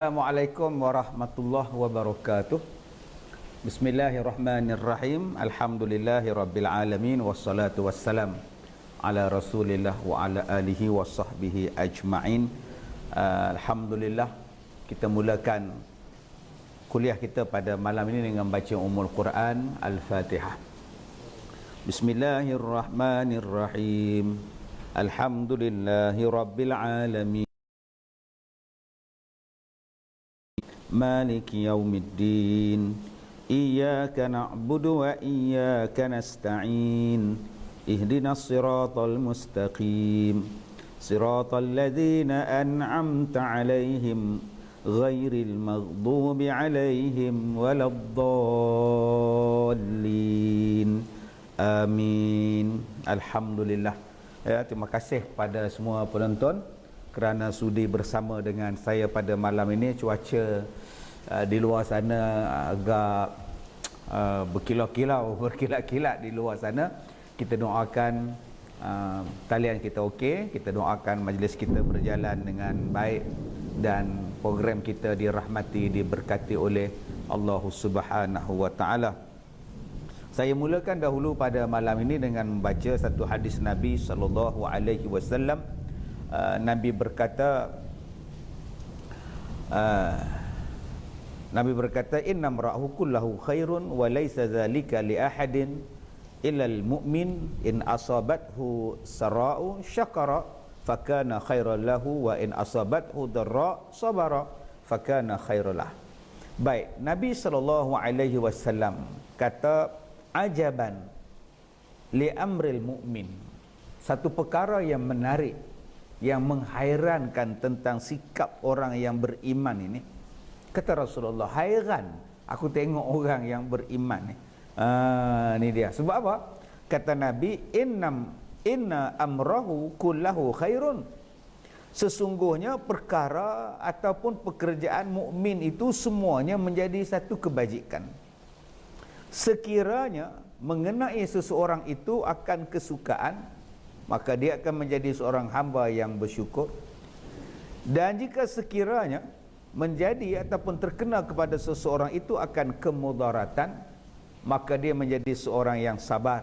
Assalamualaikum warahmatullahi wabarakatuh. Bismillahirrahmanirrahim. Alhamdulillahirabbil alamin wassalatu wassalam ala Rasulillah wa ala alihi wasahbihi ajmain. Alhamdulillah, kita mulakan kuliah kita pada malam ini dengan baca Ummul Quran Al-Fatihah. Bismillahirrahmanirrahim. Alhamdulillahirabbil alamin. مالك يوم الدين إياك نعبد وإياك نستعين اهدنا الصراط المستقيم صراط الذين أنعمت عليهم غير المغضوب عليهم ولا الضالين آمين. Alhamdulillah. Terima kasih pada semua penonton kerana sudi bersama dengan saya pada malam ini. Cuaca di luar sana agak berkilau-kilau, berkilat-kilat di luar sana. Kita doakan talian kita okey, kita doakan majlis kita berjalan dengan baik dan program kita dirahmati, diberkati oleh Allah Subhanahu wa taala. Saya mulakan dahulu pada malam ini dengan membaca satu hadis Nabi sallallahu alaihi wasallam. Nabi berkata inna mra'ahu kullahu khairun wa laysa dhalika li ahadin illa al-mu'min in asabathu sara'u syakara fakana khairan lahu wa in asabathu dharra sabara fakana khairan lah. Baik, Nabi sallallahu alaihi wasallam kata, ajaban li amril mu'min, satu perkara yang menarik, yang menghairankan tentang sikap orang yang beriman ini. Kata Rasulullah, hairan aku tengok orang yang beriman ni. Ni dia. Sebab apa? Kata Nabi, inna amrahu kullahu khairun. Sesungguhnya perkara ataupun pekerjaan mukmin itu semuanya menjadi satu kebajikan. Sekiranya mengenai seseorang itu akan kesukaan, maka dia akan menjadi seorang hamba yang bersyukur. Dan jika sekiranya menjadi ataupun terkena kepada seseorang itu akan kemudaratan, maka dia menjadi seorang yang sabar.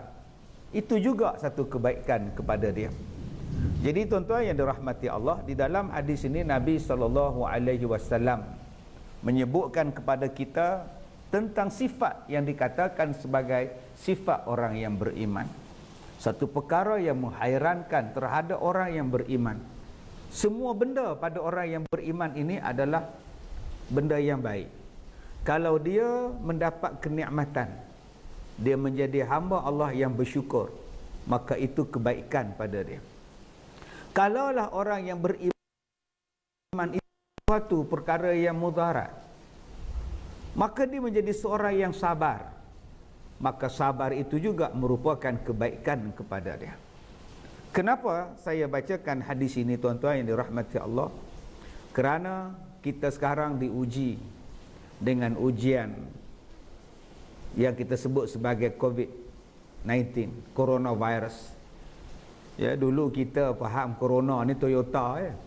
Itu juga satu kebaikan kepada dia. Jadi tuan-tuan yang dirahmati Allah, di dalam hadis ini Nabi SAW menyebutkan kepada kita tentang sifat yang dikatakan sebagai sifat orang yang beriman. Satu perkara yang menghairankan terhadap orang yang beriman. Semua benda pada orang yang beriman ini adalah benda yang baik. Kalau dia mendapat kenikmatan, dia menjadi hamba Allah yang bersyukur, maka itu kebaikan pada dia. Kalaulah orang yang beriman itu suatu perkara yang mudarat, maka dia menjadi seorang yang sabar, maka sabar itu juga merupakan kebaikan kepada dia. Kenapa saya bacakan hadis ini tuan-tuan yang dirahmati Allah? Kerana kita sekarang diuji dengan ujian yang kita sebut sebagai COVID-19, coronavirus. Ya, dulu kita faham corona ni Toyota ya.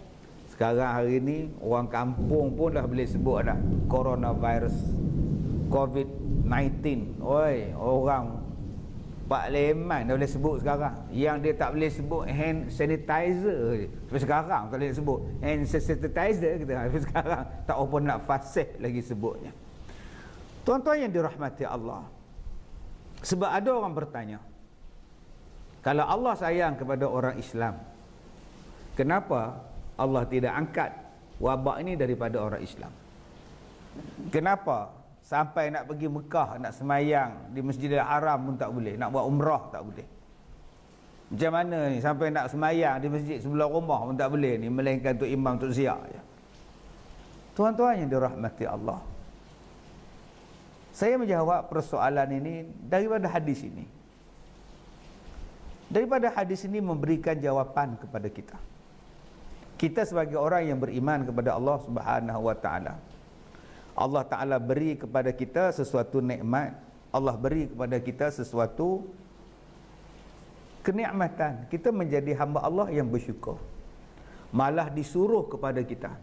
Sekarang hari ni orang kampung pun dah boleh sebut dah coronavirus, COVID-19. Oi, orang Pak Leman dah boleh sebut sekarang. Yang dia tak boleh sebut hand sanitizer. Tapi sekarang tak boleh sebut hand sanitizer kita. Tapi sekarang tak apa nak fasih lagi sebutnya. Tuan-tuan yang dirahmati Allah, sebab ada orang bertanya, kalau Allah sayang kepada orang Islam, kenapa Allah tidak angkat wabak ini daripada orang Islam? Kenapa sampai nak pergi Mekah, nak semayang di Masjidil Haram pun tak boleh, nak buat umrah tak boleh? Macam mana ni sampai nak semayang di masjid sebelah rumah pun tak boleh ni, melainkan untuk imam, untuk ziar je. Tuan-tuan yang dirahmati Allah, saya menjawab persoalan ini daripada hadis ini. Daripada hadis ini memberikan jawapan kepada kita. Kita sebagai orang yang beriman kepada Allah Subhanahu wa taala, Allah Ta'ala beri kepada kita sesuatu nikmat, Allah beri kepada kita sesuatu kenikmatan. Kita menjadi hamba Allah yang bersyukur. Malah disuruh kepada kita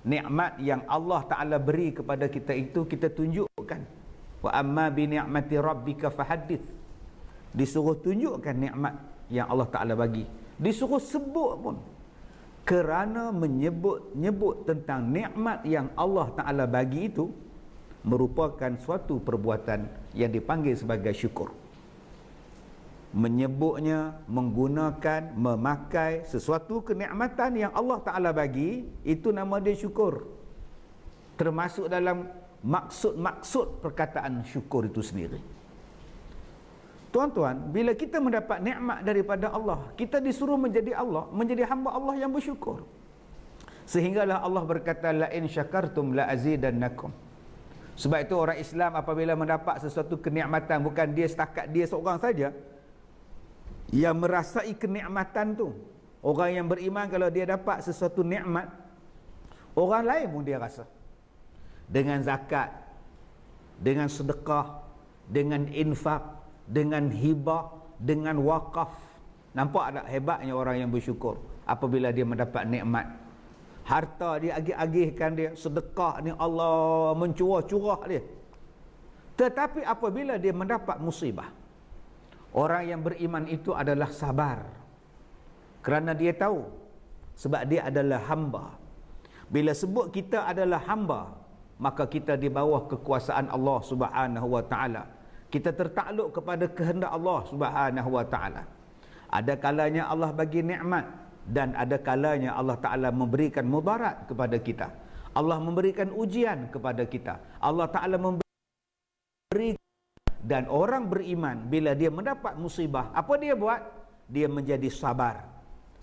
nikmat yang Allah Ta'ala beri kepada kita itu kita tunjukkan. Wa amma bi ni'mati rabbika fahaddits. Disuruh tunjukkan nikmat yang Allah Ta'ala bagi. Disuruh sebut pun. Kerana menyebut tentang nikmat yang Allah Ta'ala bagi itu merupakan suatu perbuatan yang dipanggil sebagai syukur. Menyebutnya, menggunakan, memakai sesuatu kenikmatan yang Allah Ta'ala bagi, itu nama dia syukur. Termasuk dalam maksud-maksud perkataan syukur itu sendiri. Tuan-tuan, bila kita mendapat nikmat daripada Allah, kita disuruh menjadi hamba Allah yang bersyukur. Sehinggalah Allah berkata, la in syakartum la azidannakum. Sebab itu orang Islam apabila mendapat sesuatu kenikmatan, bukan dia setakat dia seorang saja yang merasai kenikmatan tu. Orang yang beriman kalau dia dapat sesuatu nikmat, orang lain pun dia rasa. Dengan zakat, dengan sedekah, dengan infak, dengan hibah, dengan wakaf. Nampak tak hebatnya orang yang bersyukur apabila dia mendapat nikmat. Harta dia agih-agihkan dia, sedekah ni Allah mencurah-curah dia. Tetapi apabila dia mendapat musibah, orang yang beriman itu adalah sabar. Kerana dia tahu sebab dia adalah hamba. Bila sebut kita adalah hamba, maka kita di bawah kekuasaan Allah Subhanahu wa taala. Kita tertakluk kepada kehendak Allah Subhanahu wa taala. Ada kalanya Allah bagi nikmat dan ada kalanya Allah Taala memberikan mudarat kepada kita. Allah memberikan ujian kepada kita. Allah Taala memberi, dan orang beriman bila dia mendapat musibah, apa dia buat? Dia menjadi sabar.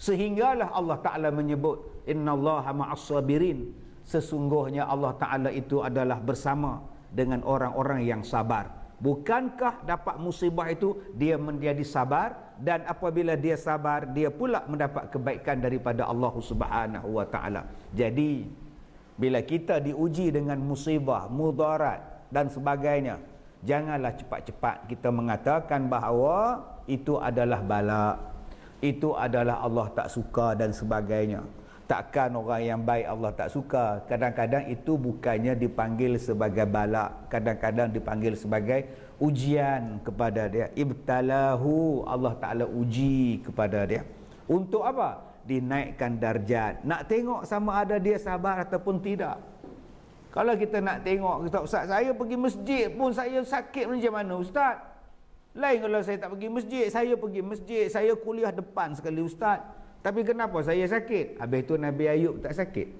Sehinggalah Allah Taala menyebut innallaha ma'as sabirin. Sesungguhnya Allah Taala itu adalah bersama dengan orang-orang yang sabar. Bukankah dapat musibah itu dia menjadi sabar, dan apabila dia sabar dia pula mendapat kebaikan daripada Allah Subhanahu wa taala. Jadi bila kita diuji dengan musibah, mudarat dan sebagainya, janganlah cepat-cepat kita mengatakan bahawa itu adalah bala, itu adalah Allah tak suka dan sebagainya. Takkan orang yang baik Allah tak suka. Kadang-kadang itu bukannya dipanggil sebagai bala, kadang-kadang dipanggil sebagai ujian kepada dia. Ibtalahu, Allah Ta'ala uji kepada dia. Untuk apa? Dinaikkan darjat. Nak tengok sama ada dia sabar ataupun tidak. Kalau kita nak tengok, kita, Ustaz, saya pergi masjid pun saya sakit macam mana Ustaz? Lain kalau saya tak pergi masjid, saya pergi masjid, saya kuliah depan sekali Ustaz. Tapi kenapa saya sakit? Habis itu Nabi Ayub tak sakit.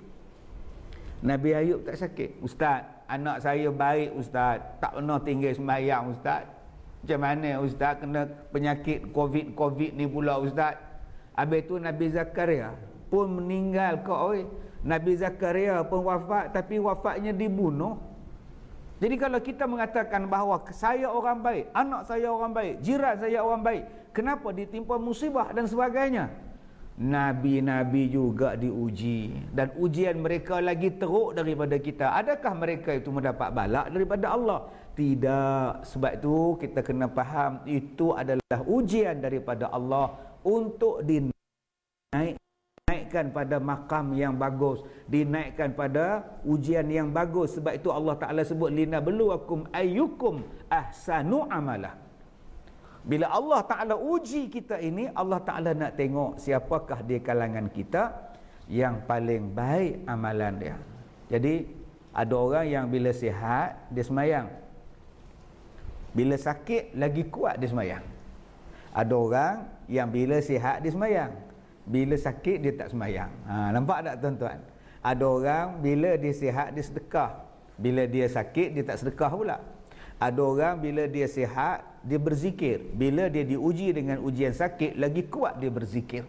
Nabi Ayub tak sakit. Ustaz, anak saya baik Ustaz, tak pernah tinggal sembahyang Ustaz. Macam mana Ustaz kena penyakit COVID ni pula Ustaz? Habis itu Nabi Zakaria pun meninggal kau. Nabi Zakaria pun wafat, tapi wafatnya dibunuh. Jadi kalau kita mengatakan bahawa saya orang baik, anak saya orang baik, jiran saya orang baik, kenapa ditimpa musibah dan sebagainya? Nabi-nabi juga diuji, dan ujian mereka lagi teruk daripada kita. Adakah mereka itu mendapat balak daripada Allah? Tidak. Sebab itu kita kena faham itu adalah ujian daripada Allah untuk dinaikkan pada makam yang bagus, dinaikkan pada ujian yang bagus. Sebab itu Allah Ta'ala sebut linabluwakum ayyukum ahsanu amalah. Bila Allah Ta'ala uji kita ini, Allah Ta'ala nak tengok siapakah di kalangan kita yang paling baik amalan dia. Jadi ada orang yang bila sihat dia semayang, bila sakit lagi kuat dia semayang. Ada orang yang bila sihat dia semayang, bila sakit dia tak semayang. Nampak tak tuan-tuan? Ada orang bila dia sihat dia sedekah, bila dia sakit dia tak sedekah pula. Ada orang bila dia sihat dia berzikir, bila dia diuji dengan ujian sakit lagi kuat dia berzikir.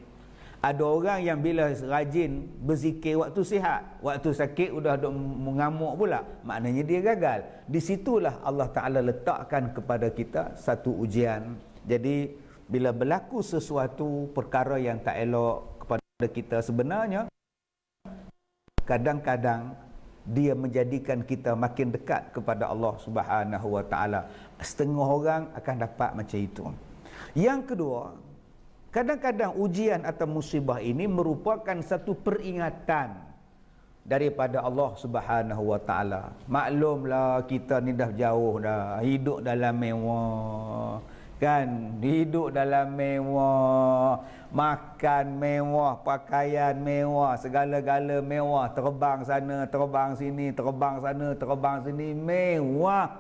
Ada orang yang bila rajin berzikir waktu sihat, waktu sakit sudah mengamuk pula, maknanya dia gagal. Di situlah Allah Ta'ala letakkan kepada kita satu ujian. Jadi bila berlaku sesuatu perkara yang tak elok kepada kita, sebenarnya kadang-kadang dia menjadikan kita makin dekat kepada Allah Subhanahu wa taala. Setengah orang akan dapat macam itu. Yang kedua, kadang-kadang ujian atau musibah ini merupakan satu peringatan daripada Allah Subhanahu wa taala. Maklumlah kita ni dah jauh dah, hidup dalam mewah. Kan, hidup dalam mewah, makan mewah, pakaian mewah, segala-gala mewah, terbang sana, terbang sini, terbang sana, terbang sini, mewah.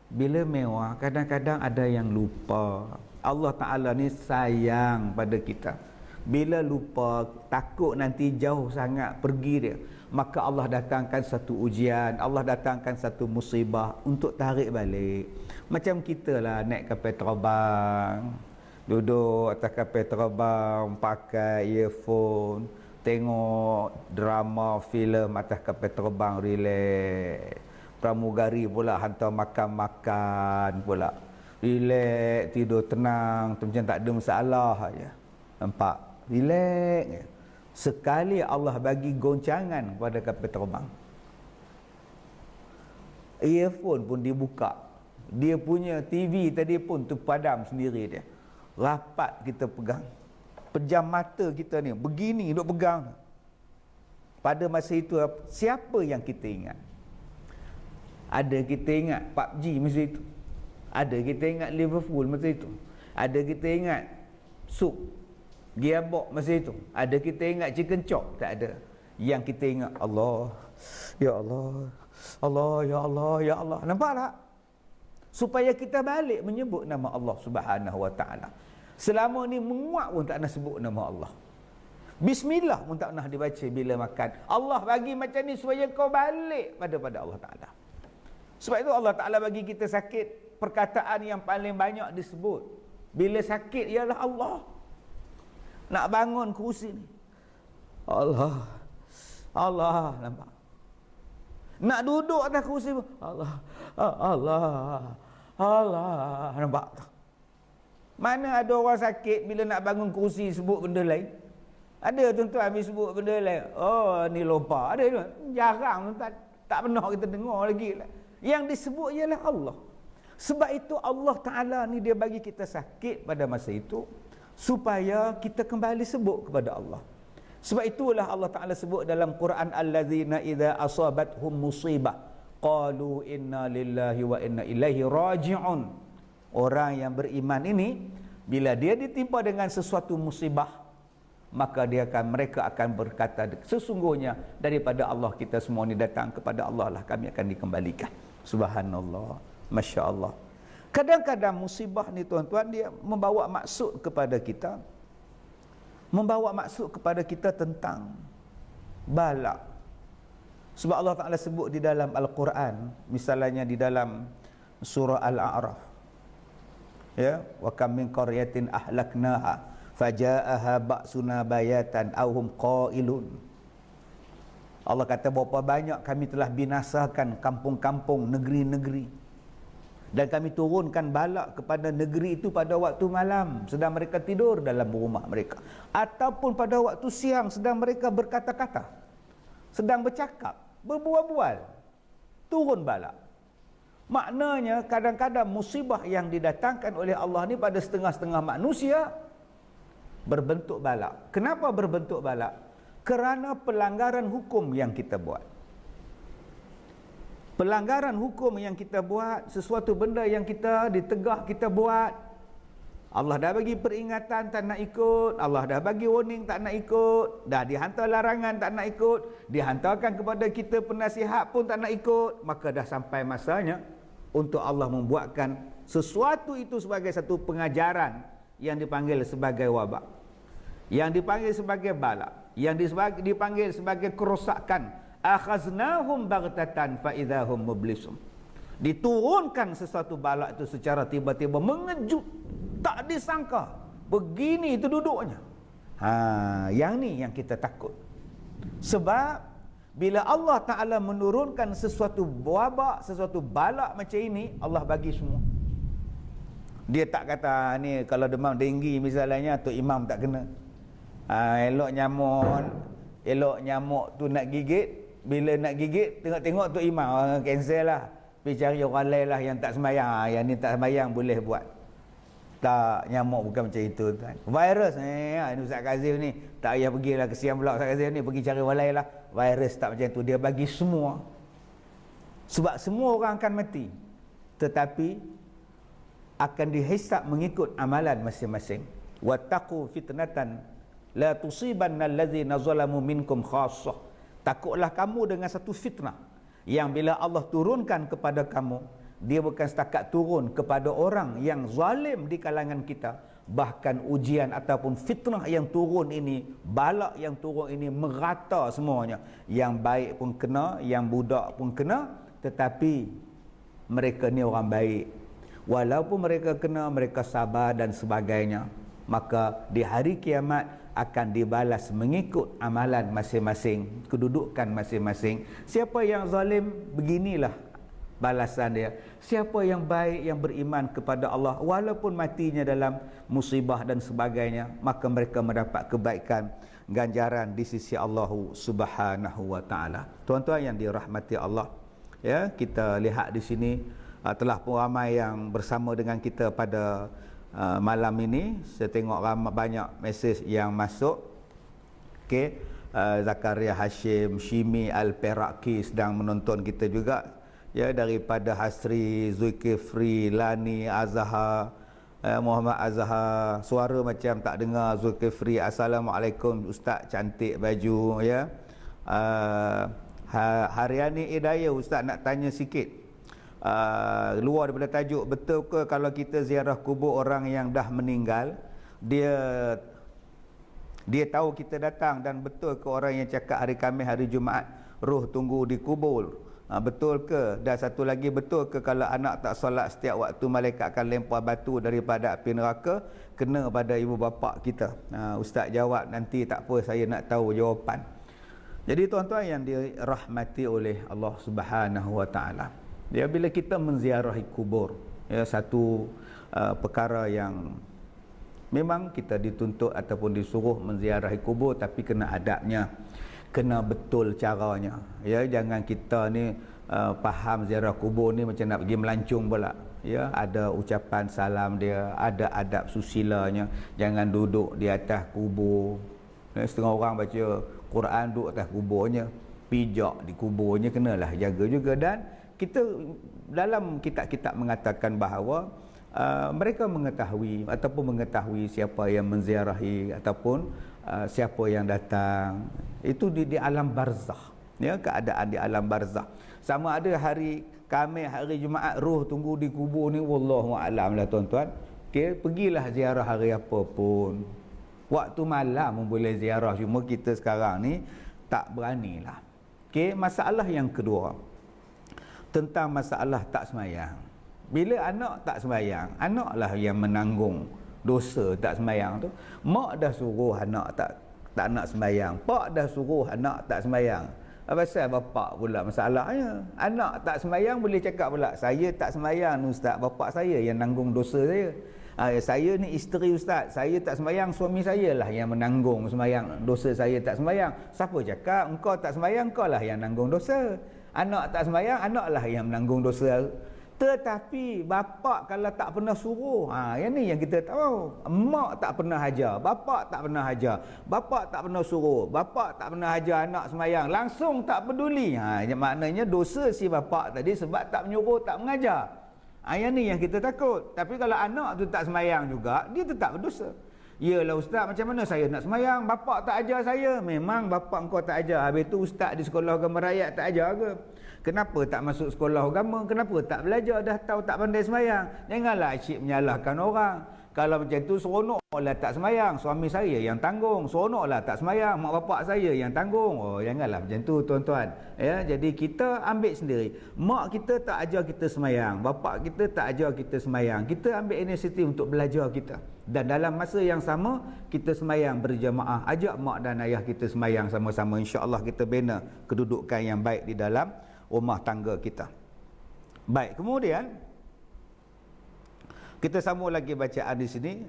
Bila mewah, kadang-kadang ada yang lupa. Allah Ta'ala ni sayang pada kita. Bila lupa, takut nanti jauh sangat pergi dia, maka Allah datangkan satu ujian, Allah datangkan satu musibah untuk tarik balik. Macam kita lah naik kapal terbang, duduk atas kapal terbang, pakai earphone, tengok drama, filem atas kapal terbang, relax. Pramugari pula hantar makan-makan pula, relax, tidur tenang, macam tak ada masalah aja. Nampak? Relax je. Sekali Allah bagi goncangan pada kapal terbang, earphone pun dibuka, dia punya TV tadi pun terpadam sendiri dia. Rapat kita pegang, pejam mata kita ni begini duk pegang. Pada masa itu siapa yang kita ingat? Ada kita ingat PUBG masa itu, ada kita ingat Liverpool masa itu, ada kita ingat sup Gearbox masa itu, ada kita ingat chicken chop? Tak ada. Yang kita ingat Allah, ya Allah, Allah, ya Allah, ya Allah. Nampak tak? Supaya kita balik menyebut nama Allah Subhanahu wa taala. Selama ni menguap pun tak nak sebut nama Allah. Bismillah pun tak nak dibaca bila makan. Allah bagi macam ni supaya kau balik pada Allah Taala. Sebab itu Allah Taala bagi kita sakit, perkataan yang paling banyak disebut bila sakit ialah Allah. Nak bangun kerusi ni, Allah, Allah, nampak? Nak duduk atas kerusi pun, Allah, Allah, Allah, nampak? Mana ada orang sakit bila nak bangun kerusi sebut benda lain? Ada tuan-tuan habis sebut benda lain. Oh, ni lupa. Ada tuan. Jarang tuan, tak pernah kita dengar lagi. Yang disebut ialah Allah. Sebab itu Allah Ta'ala ni dia bagi kita sakit pada masa itu supaya kita kembali sebut kepada Allah. Sebab itulah Allah Ta'ala sebut dalam Quran, allazina idza asabathum musibah qalu inna lillahi wa inna ilaihi raji'un. Orang yang beriman ini bila dia ditimpa dengan sesuatu musibah, maka mereka akan berkata, sesungguhnya daripada Allah kita semua ni datang, kepada Allah lah kami akan dikembalikan. Subhanallah, Masya Allah. Kadang-kadang musibah ni tuan-tuan, dia membawa maksud kepada kita, membawa maksud kepada kita tentang bala. Sebab Allah Ta'ala sebut di dalam Al-Quran, misalnya di dalam surah Al-A'raf, ya, wa kam min qaryatin ahlaknaha faja'aha ba'suna bayatan aw hum qailun. Allah kata berapa banyak kami telah binasakan kampung-kampung, negeri-negeri, dan kami turunkan balak kepada negeri itu pada waktu malam sedang mereka tidur dalam rumah mereka, ataupun pada waktu siang sedang mereka berkata-kata, sedang bercakap, berbual-bual, turun balak. Maknanya kadang-kadang musibah yang didatangkan oleh Allah ni pada setengah-setengah manusia berbentuk balak. Kenapa berbentuk balak? Kerana pelanggaran hukum yang kita buat. Pelanggaran hukum yang kita buat, sesuatu benda yang kita ditegah kita buat, Allah dah bagi peringatan tak nak ikut, Allah dah bagi warning tak nak ikut, dah dihantar larangan tak nak ikut, dihantarkan kepada kita penasihat pun tak nak ikut, maka dah sampai masanya untuk Allah membuatkan sesuatu itu sebagai satu pengajaran yang dipanggil sebagai wabak, yang dipanggil sebagai balak, yang dipanggil sebagai kerosakan. Akhaznahum baghtatan fa idzahum mublisun. Diturunkan sesuatu balak itu secara tiba-tiba, mengejut, tak disangka. Begini itu duduknya. Yang ni yang kita takut. Sebab bila Allah Ta'ala menurunkan sesuatu wabak, sesuatu balak macam ini, Allah bagi semua. Dia tak kata ni kalau demam denggi misalnya, tu imam tak kena. Elok nyamuk tu nak gigit, bila nak gigit tengok-tengok tu imam, cancel lah, pergi cari orang lain lah yang tak sembahyang. Yang ni tak sembahyang boleh buat. Tak, nyamuk bukan macam itu tuan. Virus ini Ustaz Kazim ni tak payah pergilah kesian pula Ustaz Kazim ni, pergi cari walai lah. Virus tak macam itu, dia bagi semua. Sebab semua orang akan mati, tetapi akan dihisab mengikut amalan masing-masing. Wattaqu fitnatan la tusibanna allazina zalamu minkum khassah. Takutlah kamu dengan satu fitnah yang bila Allah turunkan kepada kamu, dia bukan setakat turun kepada orang yang zalim di kalangan kita, bahkan ujian ataupun fitnah yang turun ini, balak yang turun ini merata semuanya. Yang baik pun kena, yang budak pun kena, tetapi mereka ni orang baik. Walaupun mereka kena, mereka sabar dan sebagainya, maka di hari kiamat akan dibalas mengikut amalan masing-masing, kedudukan masing-masing. Siapa yang zalim, beginilah balasan dia. Siapa yang baik, yang beriman kepada Allah, walaupun matinya dalam musibah dan sebagainya, maka mereka mendapat kebaikan, ganjaran di sisi Allah Subhanahu wa taala. Tuan-tuan yang dirahmati Allah, ya, kita lihat di sini telah pun ramai yang bersama dengan kita pada malam ini. Saya tengok banyak mesej yang masuk. Okey, Zakaria Hashim, Shimi Al-Peraki sedang menonton kita juga. Ya, daripada Hasri, Zulkifli, Lani, Azhar, Muhammad Azhar, suara macam tak dengar. Zulkifli, Assalamualaikum Ustaz, cantik baju, ya. Haryani Hidayah, Ustaz nak tanya sikit, luar daripada tajuk, betul ke kalau kita ziarah kubur orang yang dah meninggal, dia tahu kita datang, dan betul ke orang yang cakap hari Khamis, hari Jumaat roh tunggu di kubur? Betul ke? Dan satu lagi, betul ke kalau anak tak solat setiap waktu malaikat akan lempar batu daripada api neraka kena pada ibu bapa kita? Ustaz jawab nanti, tak apa, saya nak tahu jawapan. Jadi tuan-tuan yang dirahmati oleh Allah Subhanahu wa taala, ya, bila kita menziarahi kubur, ya, satu perkara yang memang kita dituntut ataupun disuruh menziarahi kubur, tapi kena adabnya, kena betul caranya, ya. Jangan kita ni faham ziarah kubur ni macam nak pergi melancung pula, ya. Ada ucapan salam dia, ada adab susilanya. Jangan duduk di atas kubur, ya. Setengah orang baca Quran duduk atas kuburnya, pijak di kuburnya, kenalah jaga juga. Dan kita dalam kitab-kitab mengatakan bahawa mereka mengetahui ataupun mengetahui siapa yang menziarahi ataupun siapa yang datang. Itu di alam barzakh, ya, keadaan di alam barzakh. Sama ada hari Khamis, hari Jumaat roh tunggu di kubur ni, wallahu a'lam lah tuan-tuan. Okey, pergilah ziarah hari apa pun. Waktu malam pun boleh ziarah, cuma kita sekarang ni tak beranilah. Okey, masalah yang kedua tentang masalah tak semayang. Bila anak tak semayang, anaklah yang menanggung dosa tak semayang tu. Mak dah suruh anak tak nak semayang, pak dah suruh anak tak semayang. Pasal bapak pula masalahnya. Anak tak semayang boleh cakap pula, saya tak semayang Ustaz, bapak saya yang nanggung dosa saya. Saya ni isteri Ustaz, saya tak semayang, suami saya lah yang menanggung semayang, dosa saya tak semayang. Siapa cakap engkau tak semayang, engkau lah yang nanggung dosa. Anak tak semayang, anak lah yang menanggung dosa. Tetapi bapak kalau tak pernah suruh, yang ni yang kita tahu. Mak tak pernah ajar, bapak tak pernah ajar, bapak tak pernah suruh, bapak tak pernah ajar anak semayang, langsung tak peduli. Maknanya dosa si bapak tadi sebab tak menyuruh, tak mengajar. Yang ni yang kita takut. Tapi kalau anak tu tak semayang juga, dia tetap berdosa. Yalah Ustaz, macam mana saya nak semayang? Bapak tak ajar saya. Memang bapak engkau tak ajar. Habis tu Ustaz di sekolah agama rakyat tak ajar ke? Kenapa tak masuk sekolah agama? Kenapa tak belajar? Dah tahu tak pandai semayang. Janganlah asyik menyalahkan orang. Kalau macam tu, seronoklah tak semayang, suami saya yang tanggung. Seronoklah tak semayang, mak bapak saya yang tanggung. Oh, janganlah macam tu tuan-tuan, ya. Jadi kita ambil sendiri. Mak kita tak ajar kita semayang, bapak kita tak ajar kita semayang. Kita ambil inisiatif untuk belajar kita. Dan dalam masa yang sama, kita semayang berjamaah. Ajak mak dan ayah kita semayang sama-sama. InsyaAllah kita bina kedudukan yang baik di dalam rumah tangga kita. Baik, kemudian kita sambung lagi bacaan di sini.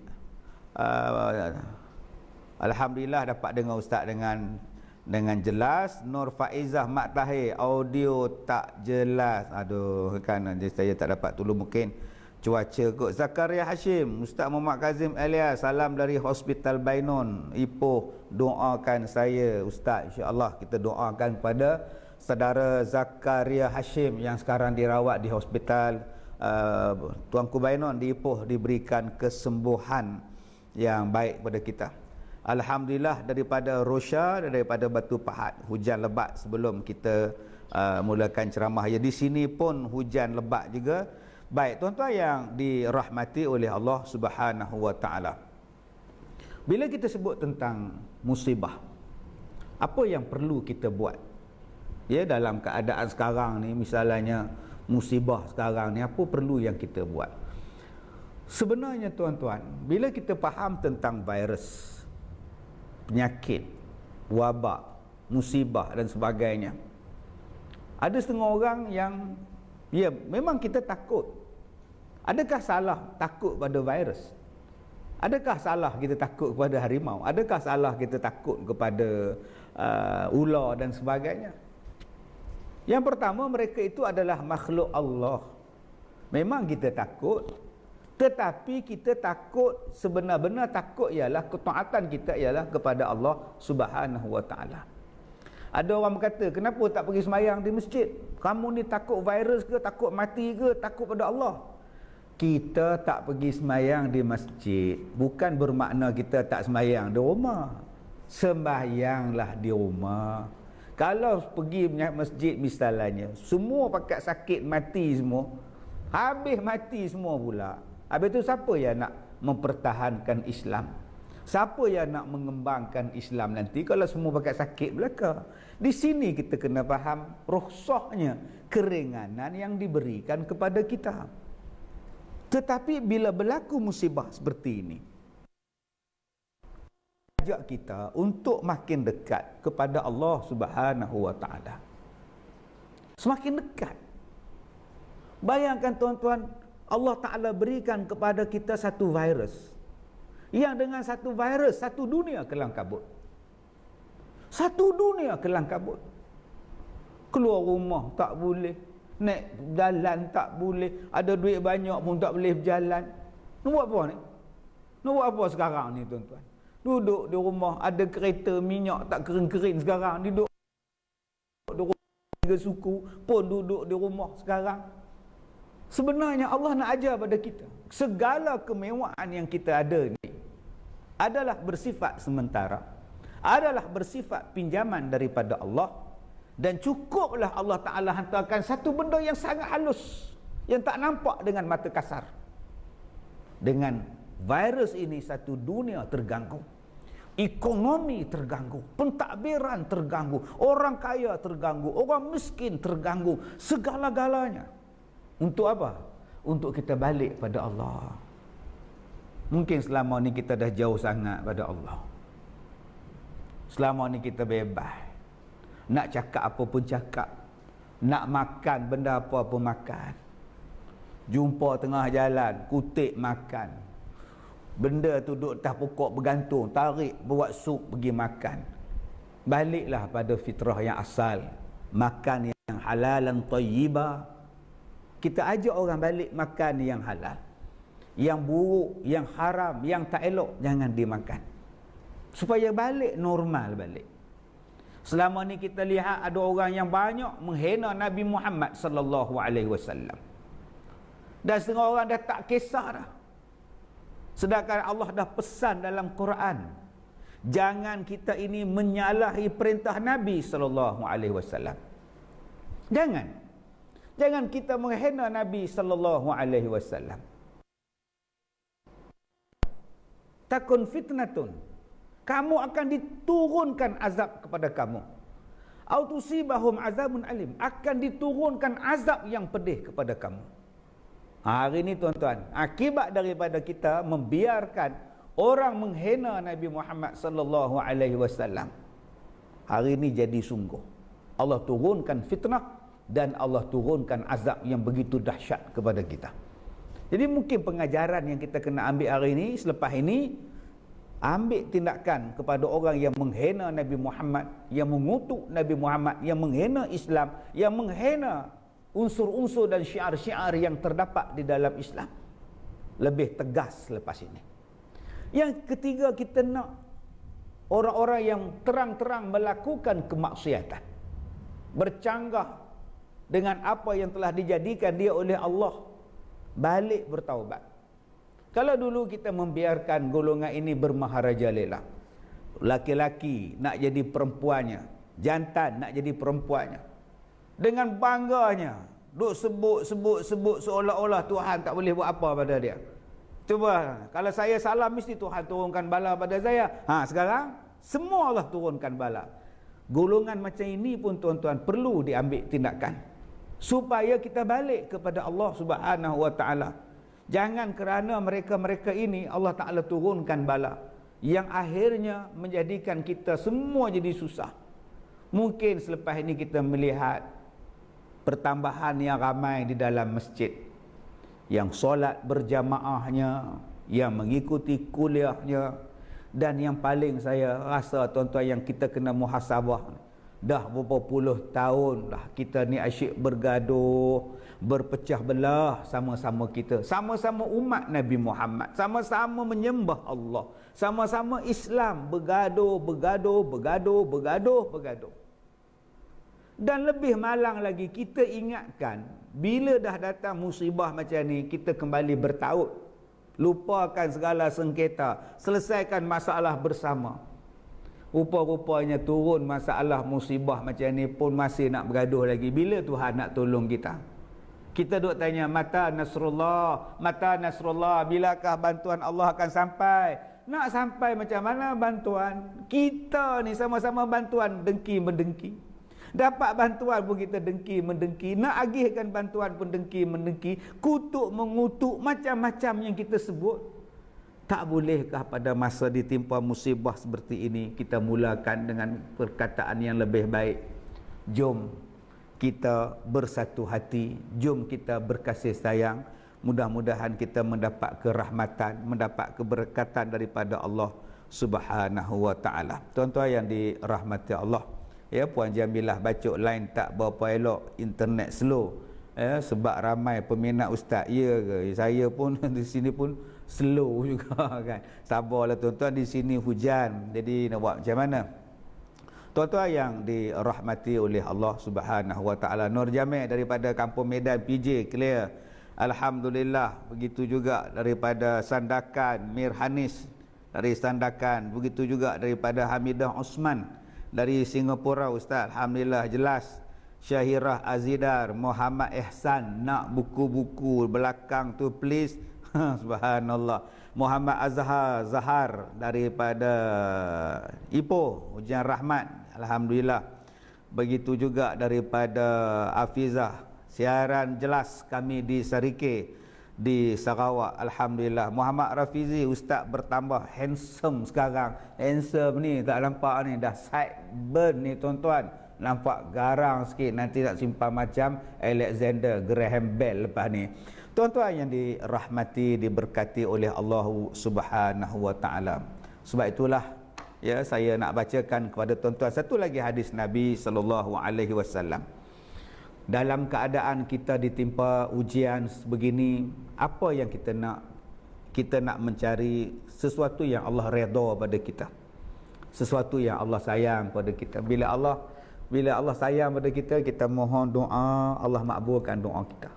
Alhamdulillah dapat dengar Ustaz dengan jelas. Nur Faizah Mak Tahir, audio tak jelas. Aduh, kan saya tak dapat tolong, mungkin Cuaca kot. Zakaria Hashim, Ustaz Muhammad Kazim Elias, salam dari Hospital Bainon, Ipoh, doakan saya Ustaz. InsyaAllah kita doakan pada saudara Zakaria Hashim yang sekarang dirawat di Hospital Tuanku Bainon di Ipoh, diberikan kesembuhan yang baik kepada kita. Alhamdulillah daripada Rosha, daripada Batu Pahat, hujan lebat sebelum kita mulakan ceramah. Ya, di sini pun hujan lebat juga. Baik, tuan-tuan yang dirahmati oleh Allah Subhanahu wa taala. Bila kita sebut tentang musibah, apa yang perlu kita buat? Ya, dalam keadaan sekarang ni, misalnya musibah sekarang ni, apa perlu yang kita buat? Sebenarnya tuan-tuan, bila kita faham tentang virus, penyakit, wabak, musibah dan sebagainya, ada setengah orang yang ya memang kita takut. Adakah salah takut pada virus? Adakah salah kita takut kepada harimau? Adakah salah kita takut kepada ular dan sebagainya? Yang pertama, mereka itu adalah makhluk Allah. Memang kita takut, tetapi kita takut, sebenar-benar takut ialah ketaatan kita ialah kepada Allah Subhanahu wa taala. Ada orang berkata, kenapa tak pergi sembahyang di masjid? Kamu ni takut virus ke, takut mati ke, takut pada Allah? Kita tak pergi sembahyang di masjid bukan bermakna kita tak sembahyang di rumah. Sembahyanglah di rumah. Kalau pergi masjid misalnya, semua pakat sakit mati semua, habis mati semua pula. Habis tu siapa yang nak mempertahankan Islam? Siapa yang nak mengembangkan Islam nanti kalau semua pakat sakit belaka? Di sini kita kena faham rukhsahnya, keringanan yang diberikan kepada kita. Tetapi bila berlaku musibah seperti ini, ajak kita untuk makin dekat kepada Allah Subhanahu wa taala. Semakin dekat. Bayangkan tuan-tuan, Allah Taala berikan kepada kita satu virus, yang dengan satu virus satu dunia kelang kabut. Satu dunia kelang kabut. Keluar rumah tak boleh, naik jalan tak boleh, ada duit banyak pun tak boleh berjalan. Nak buat apa ni? Nak buat apa sekarang ni tuan-tuan? Duduk di rumah, ada kereta minyak tak kering-kering sekarang, duduk di rumah, tiga suku pun duduk di rumah sekarang. Sebenarnya Allah nak ajar pada kita, segala kemewahan yang kita ada ni adalah bersifat sementara, adalah bersifat pinjaman daripada Allah. Dan cukuplah Allah Ta'ala hantarkan satu benda yang sangat halus, yang tak nampak dengan mata kasar. Dengan virus ini satu dunia terganggu, ekonomi terganggu, pentadbiran terganggu, orang kaya terganggu, orang miskin terganggu, segala-galanya. Untuk apa? Untuk kita balik pada Allah. Mungkin selama ni kita dah jauh sangat pada Allah. Selama ni kita bebas, nak cakap apa pun cakap, nak makan benda apa pun makan, jumpa tengah jalan kutip makan, benda tu duduk atas pokok bergantung, tarik buat sup pergi makan. Baliklah pada fitrah yang asal, makan yang halalan thayyibah. Kita ajak orang balik makan yang halal. Yang buruk, yang haram, yang tak elok jangan dimakan, supaya balik normal balik. Selama ni kita lihat ada orang yang banyak menghina Nabi Muhammad sallallahu alaihi wasallam. Dan setengah orang dah tak kisah dah. Sedangkan Allah dah pesan dalam Quran, jangan kita ini menyalahi perintah Nabi sallallahu alaihi wasallam. Jangan kita menghina Nabi sallallahu alaihi wasallam. Takun fitnatun, kamu akan diturunkan azab kepada kamu. Au tusibahum azabun alim, akan diturunkan azab yang pedih kepada kamu. Hari ini tuan-tuan, akibat daripada kita membiarkan orang menghina Nabi Muhammad sallallahu alaihi wasallam, hari ini jadi sungguh. Allah turunkan fitnah dan Allah turunkan azab yang begitu dahsyat kepada kita. Jadi mungkin pengajaran yang kita kena ambil hari ini, selepas ini, ambil tindakan kepada orang yang menghina Nabi Muhammad, yang mengutuk Nabi Muhammad, yang menghina Islam, yang menghina unsur-unsur dan syiar-syiar yang terdapat di dalam Islam. lebih tegas lepas ini. Yang ketiga, kita nak orang-orang yang terang-terang melakukan kemaksiatan, bercanggah dengan apa yang telah dijadikan dia oleh Allah, balik bertaubat. Kalau dulu kita membiarkan golongan ini bermaharajalela, laki-laki nak jadi perempuannya, jantan nak jadi perempuannya, dengan bangganya duk sebut seolah-olah Tuhan tak boleh buat apa pada dia. Cuba, kalau saya salah mesti Tuhan turunkan bala pada saya. Sekarang semua Allah turunkan bala. Golongan macam ini pun tuan-tuan perlu diambil tindakan supaya kita balik kepada Allah Subhanahu wa taala. Jangan kerana mereka-mereka ini Allah Taala turunkan bala yang akhirnya menjadikan kita semua jadi susah. Mungkin selepas ini kita melihat pertambahan yang ramai di dalam masjid, yang solat berjamaahnya, yang mengikuti kuliahnya, dan yang paling saya rasa tuan-tuan yang kita kena muhasabah, dah berapa puluh tahun dah kita ni asyik bergaduh, berpecah belah sama-sama kita, sama-sama umat Nabi Muhammad, sama-sama menyembah Allah, sama-sama Islam, bergaduh. Dan lebih malang lagi, kita ingatkan bila dah datang musibah macam ni, kita kembali bertaut, lupakan segala sengketa, selesaikan masalah bersama. Rupa-rupanya turun masalah musibah macam ni pun masih nak bergaduh lagi. Bila Tuhan nak tolong kita? Kita duk tanya, mata Nasrullah, bilakah bantuan Allah akan sampai? Nak sampai macam mana bantuan? Kita ni sama-sama bantuan dengki-mendengki. Dapat bantuan pun kita dengki-mendengki, nak agihkan bantuan pun dengki-mendengki, kutuk-mengutuk, macam-macam yang kita sebut. Tak bolehkah pada masa ditimpa musibah seperti ini kita mulakan dengan perkataan yang lebih baik? Jom kita bersatu hati, jom kita berkasih sayang. Mudah-mudahan kita mendapat kerahmatan, mendapat keberkatan daripada Allah Subhanahu wa taala. Tuan-tuan yang dirahmati Allah, ya, Puan Jamilah bacok line tak berapa elok, internet slow, ya, sebab ramai peminat ustaz. Ya ke? Saya pun di sini pun slow juga kan. Sabarlah tuan-tuan, di sini hujan, jadi nak buat macam mana? Tuan-tuan yang dirahmati oleh Allah Subhanahu wa taala, Nur Jamil daripada Kampung Medan PJ clear, alhamdulillah. Begitu juga daripada Sandakan Mir Hanis dari Sandakan, begitu juga daripada Hamidah Osman dari Singapura ustaz, alhamdulillah jelas. Syahirah Azidar, Muhammad Ihsan, nak buku-buku belakang tu please. Subhanallah. Muhammad Zahar daripada Ipoh, Hujan Rahmat, alhamdulillah. Begitu juga daripada Hafizah, siaran jelas kami di Sarike di Sarawak, alhamdulillah. Muhammad Rafizi, ustaz bertambah handsome sekarang. Handsome ni tak nampak ni, dah sideburn ni tuan-tuan, nampak garang sikit, nanti nak simpan macam Alexander Graham Bell lepas ni. Tuan-tuan yang dirahmati, diberkati oleh Allah Subhanahu wa taala. Sebab itulah, ya, saya nak bacakan kepada tuan-tuan satu lagi hadis Nabi sallallahu alaihi wasallam. Dalam keadaan kita ditimpa ujian begini, apa yang kita nak? Kita nak mencari sesuatu yang Allah redha pada kita, sesuatu yang Allah sayang pada kita. Bila Allah sayang pada kita, kita mohon doa, Allah makbulkan doa kita.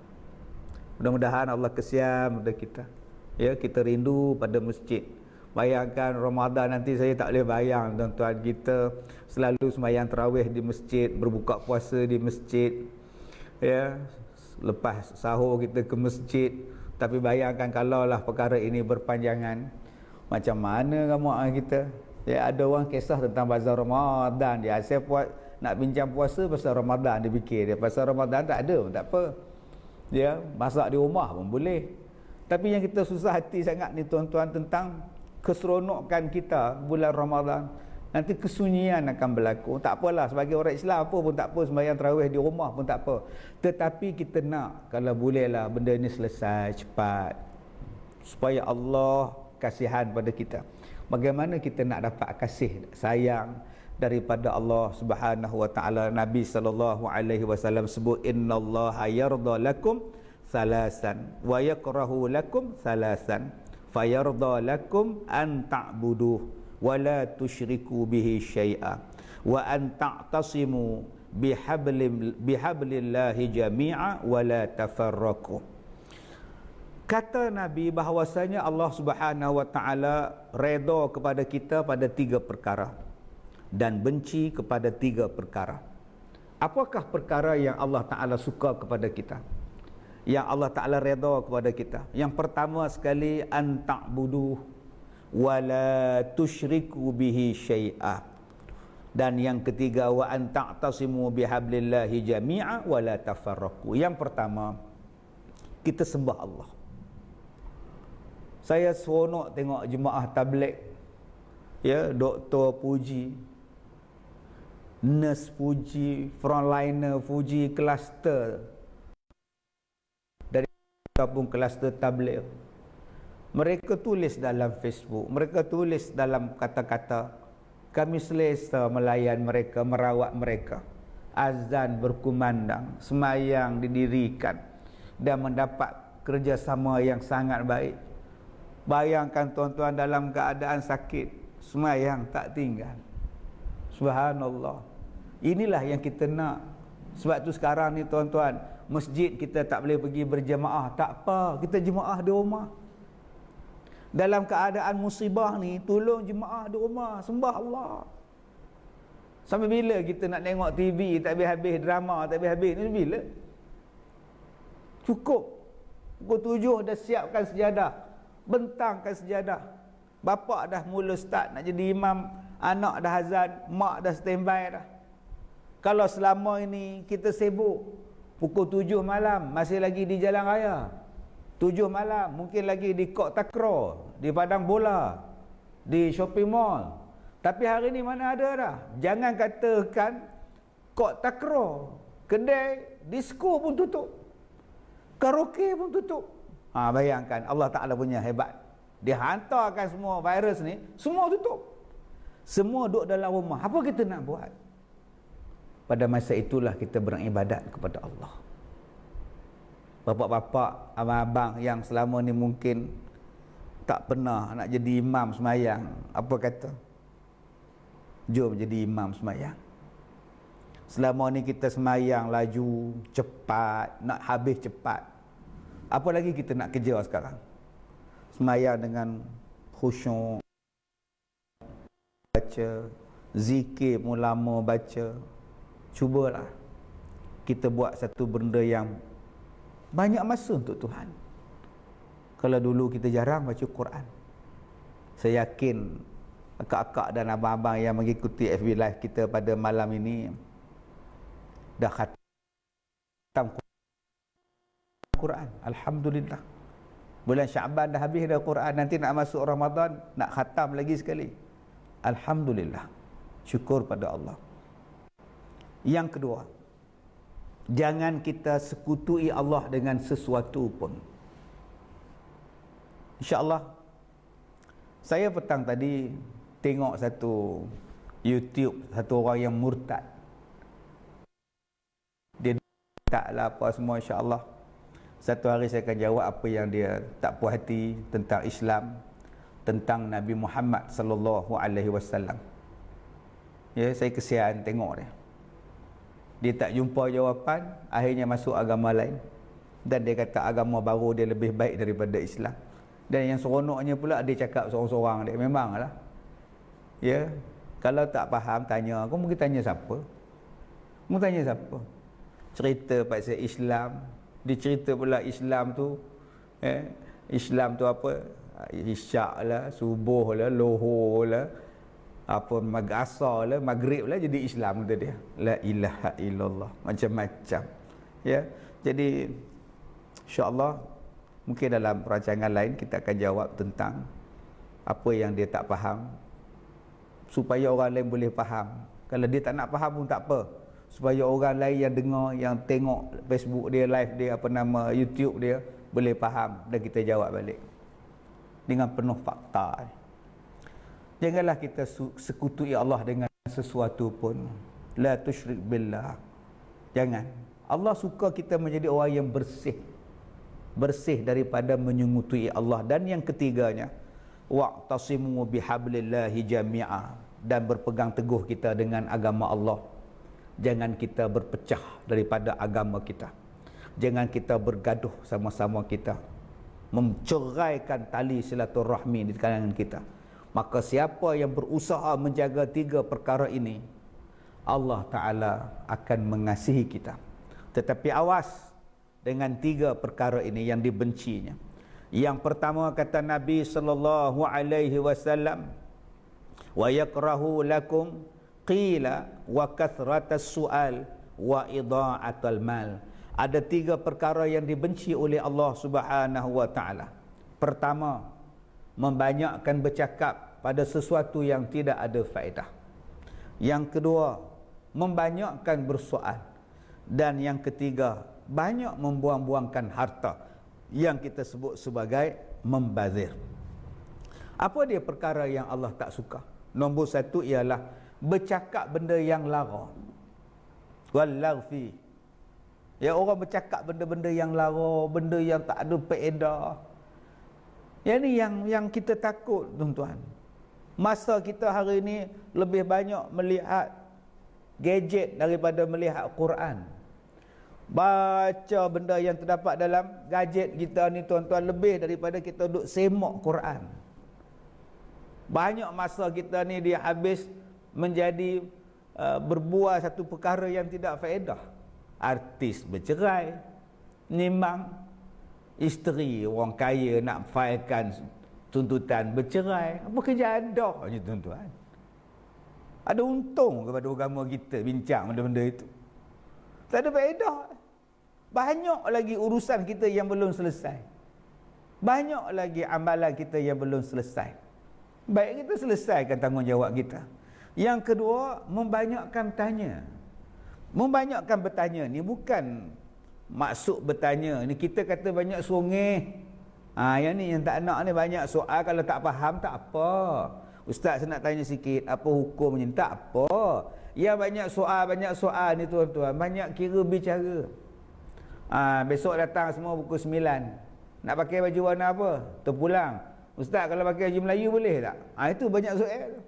Mudah-mudahan Allah kesian pada kita. Ya, kita rindu pada masjid. Bayangkan Ramadan nanti, saya tak boleh bayang tuan-tuan, kita selalu sembahyang tarawih di masjid, berbuka puasa di masjid. Ya, lepas sahur kita ke masjid. Tapi bayangkan kalaulah perkara ini berpanjangan, macam mana ramadan kita? Ya, ada orang kisah tentang bazar Ramadan, dia asyik nak bincang puasa pasal Ramadan, dia fikir dia pasal Ramadan tak ada pun tak apa. Ya, masak di rumah pun boleh. Tapi yang kita susah hati sangat ni tuan-tuan, tentang keseronokan kita bulan Ramadan. Nanti kesunyian akan berlaku. Tak apalah, sebagai orang Islam apa pun tak apa, sembahyang tarawih di rumah pun tak apa. Tetapi kita nak, kalau bolehlah benda ni selesai cepat, supaya Allah kasihan pada kita. Bagaimana kita nak dapat kasih sayang daripada Allah Subhanahu wa taala? Nabi sallallahu alaihi wasallam sebut, innallaha yarda lakum salasan wa yakrahu lakum salasan fayarda lakum an ta'buduh wa la tusyriku bihi syai'a wa an ta'tasimu bihablillahi jami'a wa la tafarraqu. Kata Nabi bahawasanya Allah Subhanahu wa taala redha kepada kita pada 3 perkara dan benci kepada 3 perkara. Apakah perkara yang Allah taala suka kepada kita, yang Allah taala redha kepada kita? Yang pertama sekali, an ta'budu wa la tusyriku bihi syai'a. Dan yang ketiga, wa an ta'tasimu bihablillahi jami'a wa la tafarraqu. Yang pertama, kita sembah Allah. Saya seronok tengok jemaah tabligh, ya, doktor puji, nurse puji, frontliner puji, kluster dari gabung kluster tabligh. Mereka tulis dalam Facebook, mereka tulis dalam kata-kata, kami selesa melayan mereka, merawat mereka. Azan berkumandang, semayang didirikan dan mendapat kerjasama yang sangat baik. Bayangkan tuan-tuan dalam keadaan sakit, semayang tak tinggal. Subhanallah. Inilah yang kita nak. Sebab tu sekarang ni tuan-tuan, masjid kita tak boleh pergi berjemaah, tak apa, kita jemaah di rumah. Dalam keadaan musibah ni, tolong jemaah di rumah, sembah Allah. Sampai bila kita nak tengok TV tak habis-habis, drama tak habis-habis ni, bila? Cukup pukul 7 dah siapkan sejadah, bentangkan sejadah. Bapak dah mula start nak jadi imam, anak dah azan, mak dah standby dah. Kalau selama ini kita sibuk, pukul 7 malam masih lagi di jalan raya, 7 malam mungkin lagi di Kok Takraw, di padang bola, di shopping mall. Tapi hari ni mana ada dah. Jangan katakan Kok Takraw, kedai disko pun tutup, karaoke pun tutup. Bayangkan Allah Ta'ala punya hebat. Dia hantarkan semua virus ni, semua tutup, semua duduk dalam rumah. Apa kita nak buat? Pada masa itulah kita beribadat kepada Allah. Bapak-bapak, abang-abang yang selama ni mungkin tak pernah nak jadi imam semayang, apa kata? Jom jadi imam semayang. Selama ni kita semayang laju, cepat, nak habis cepat. Apa lagi kita nak kerja sekarang? Semayang dengan khusyuk, baca zikir pun lama baca. Cubalah kita buat satu benda yang banyak masa untuk Tuhan. Kalau dulu kita jarang baca Quran, saya yakin akak-akak dan abang-abang yang mengikuti FB Live kita pada malam ini dah khatam Quran. Alhamdulillah. Bulan Syaban dah habis dah Quran, nanti nak masuk Ramadan nak khatam lagi sekali. Alhamdulillah. Syukur pada Allah. Yang kedua, jangan kita sekutui Allah dengan sesuatu pun. InsyaAllah, saya petang tadi tengok satu YouTube, satu orang yang murtad. Dia taklah apa semua, insyaAllah. Satu hari saya akan jawab apa yang dia tak puas hati tentang Islam, tentang Nabi Muhammad sallallahu alaihi wasallam. Ya, saya kesian tengok dia. Dia tak jumpa jawapan, akhirnya masuk agama lain. Dan dia kata agama baru dia lebih baik daripada Islam. Dan yang seronoknya pula dia cakap seorang-seorang dia. Memanglah. Ya, kalau tak faham tanya, kau mungkin tanya siapa? Mu tanya siapa? Cerita pasal Islam. Dia cerita pula Islam tu, Islam tu apa? Isyak lah, subuh lah, lohor lah, apa asar lah, maghrib lah, jadi Islam kata dia. La ilaha illallah, macam-macam. Ya, jadi insya-Allah mungkin dalam perancangan lain kita akan jawab tentang apa yang dia tak faham, supaya orang lain boleh faham. Kalau dia tak nak faham pun tak apa, supaya orang lain yang dengar, yang tengok Facebook dia, live dia, apa nama, YouTube dia, boleh faham dan kita jawab balik dengan penuh fakta. Janganlah kita sekutui Allah dengan sesuatu pun. La tusyrik billah. Jangan. Allah suka kita menjadi orang yang bersih. bersih daripada menyungutui Allah. Dan yang ketiganya, wa'tasimu bihablillahi jami'a, dan berpegang teguh kita dengan agama Allah. Jangan kita berpecah daripada agama kita. Jangan kita bergaduh sama-sama kita, menceraikan tali silaturahmi di kalangan kita. Maka siapa yang berusaha menjaga tiga perkara ini, Allah Ta'ala akan mengasihi kita. Tetapi awas dengan tiga perkara ini yang dibencinya. Yang pertama, kata Nabi sallallahu alaihi wasallam, wa yakrahu lakum qila wa kathratas su'al wa idha'atul mal. Ada tiga perkara yang dibenci oleh Allah Subhanahu wa Ta'ala. Pertama, membanyakkan bercakap pada sesuatu yang tidak ada faedah. Yang kedua, membanyakkan bersoal. Dan yang ketiga, banyak membuang-buangkan harta, yang kita sebut sebagai membazir. Apa dia perkara yang Allah tak suka? Nombor satu ialah bercakap benda yang lara. Wallaghfi. Ya, orang bercakap benda-benda yang lara, benda yang tak ada faedah. Yang ni yang kita takut, tuan-tuan. Masa kita hari ini lebih banyak melihat gadget daripada melihat Quran. Baca benda yang terdapat dalam gadget kita ni, tuan-tuan, lebih daripada kita duduk semak Quran. Banyak masa kita ni dia habis menjadi berbuat satu perkara yang tidak faedah. Artis bercerai, nimbang isteri orang kaya nak failkan tuntutan bercerai. Apa kerja ada je, tuan-tuan? Ada untung kepada agama kita bincang benda-benda itu? Tak ada faedah. Banyak lagi urusan kita yang belum selesai. Banyak lagi amalan kita yang belum selesai. Baik kita selesaikan tanggungjawab kita. Yang kedua, membanyakkan tanya. Membanyakkan bertanya ni bukan maksud bertanya ni kita kata banyak songeh. Yang ni yang tak nak ni banyak soal, kalau tak faham tak apa. Ustaz saya nak tanya sikit, apa hukumnya? Tak apa. Ya, banyak soal ni, tuan-tuan, banyak kira bicara. Besok datang semua pukul 9. Nak pakai baju warna apa? Terpulang. Ustaz, kalau pakai baju Melayu boleh tak? Itu banyak soal.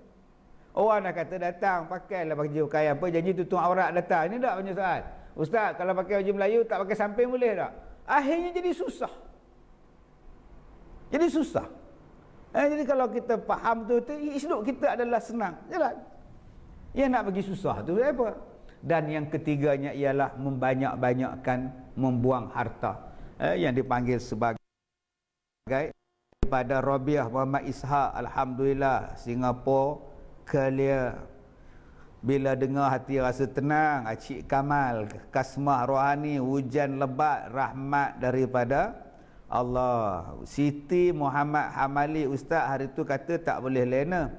Orang dah kata datang, pakailah baju kain apa, janji tutup aurat datang. Ini tak banyak soal. Ustaz, kalau pakai baju Melayu tak pakai samping boleh tak? Akhirnya jadi susah. Jadi susah. Jadi kalau kita faham tu, hidup kita adalah senang. Jalan. Yang nak bagi susah tu apa? Dan yang ketiganya ialah membanyak-banyakkan membuang harta. Yang dipanggil sebagai pada Rabiah Muhammad Ishaq, alhamdulillah, Singapura, Kelia. Bila dengar hati rasa tenang. Cik Kamal, kasmah rohani, hujan lebat, rahmat daripada Allah. Siti Muhammad Hamali, Ustaz hari tu kata tak boleh lena.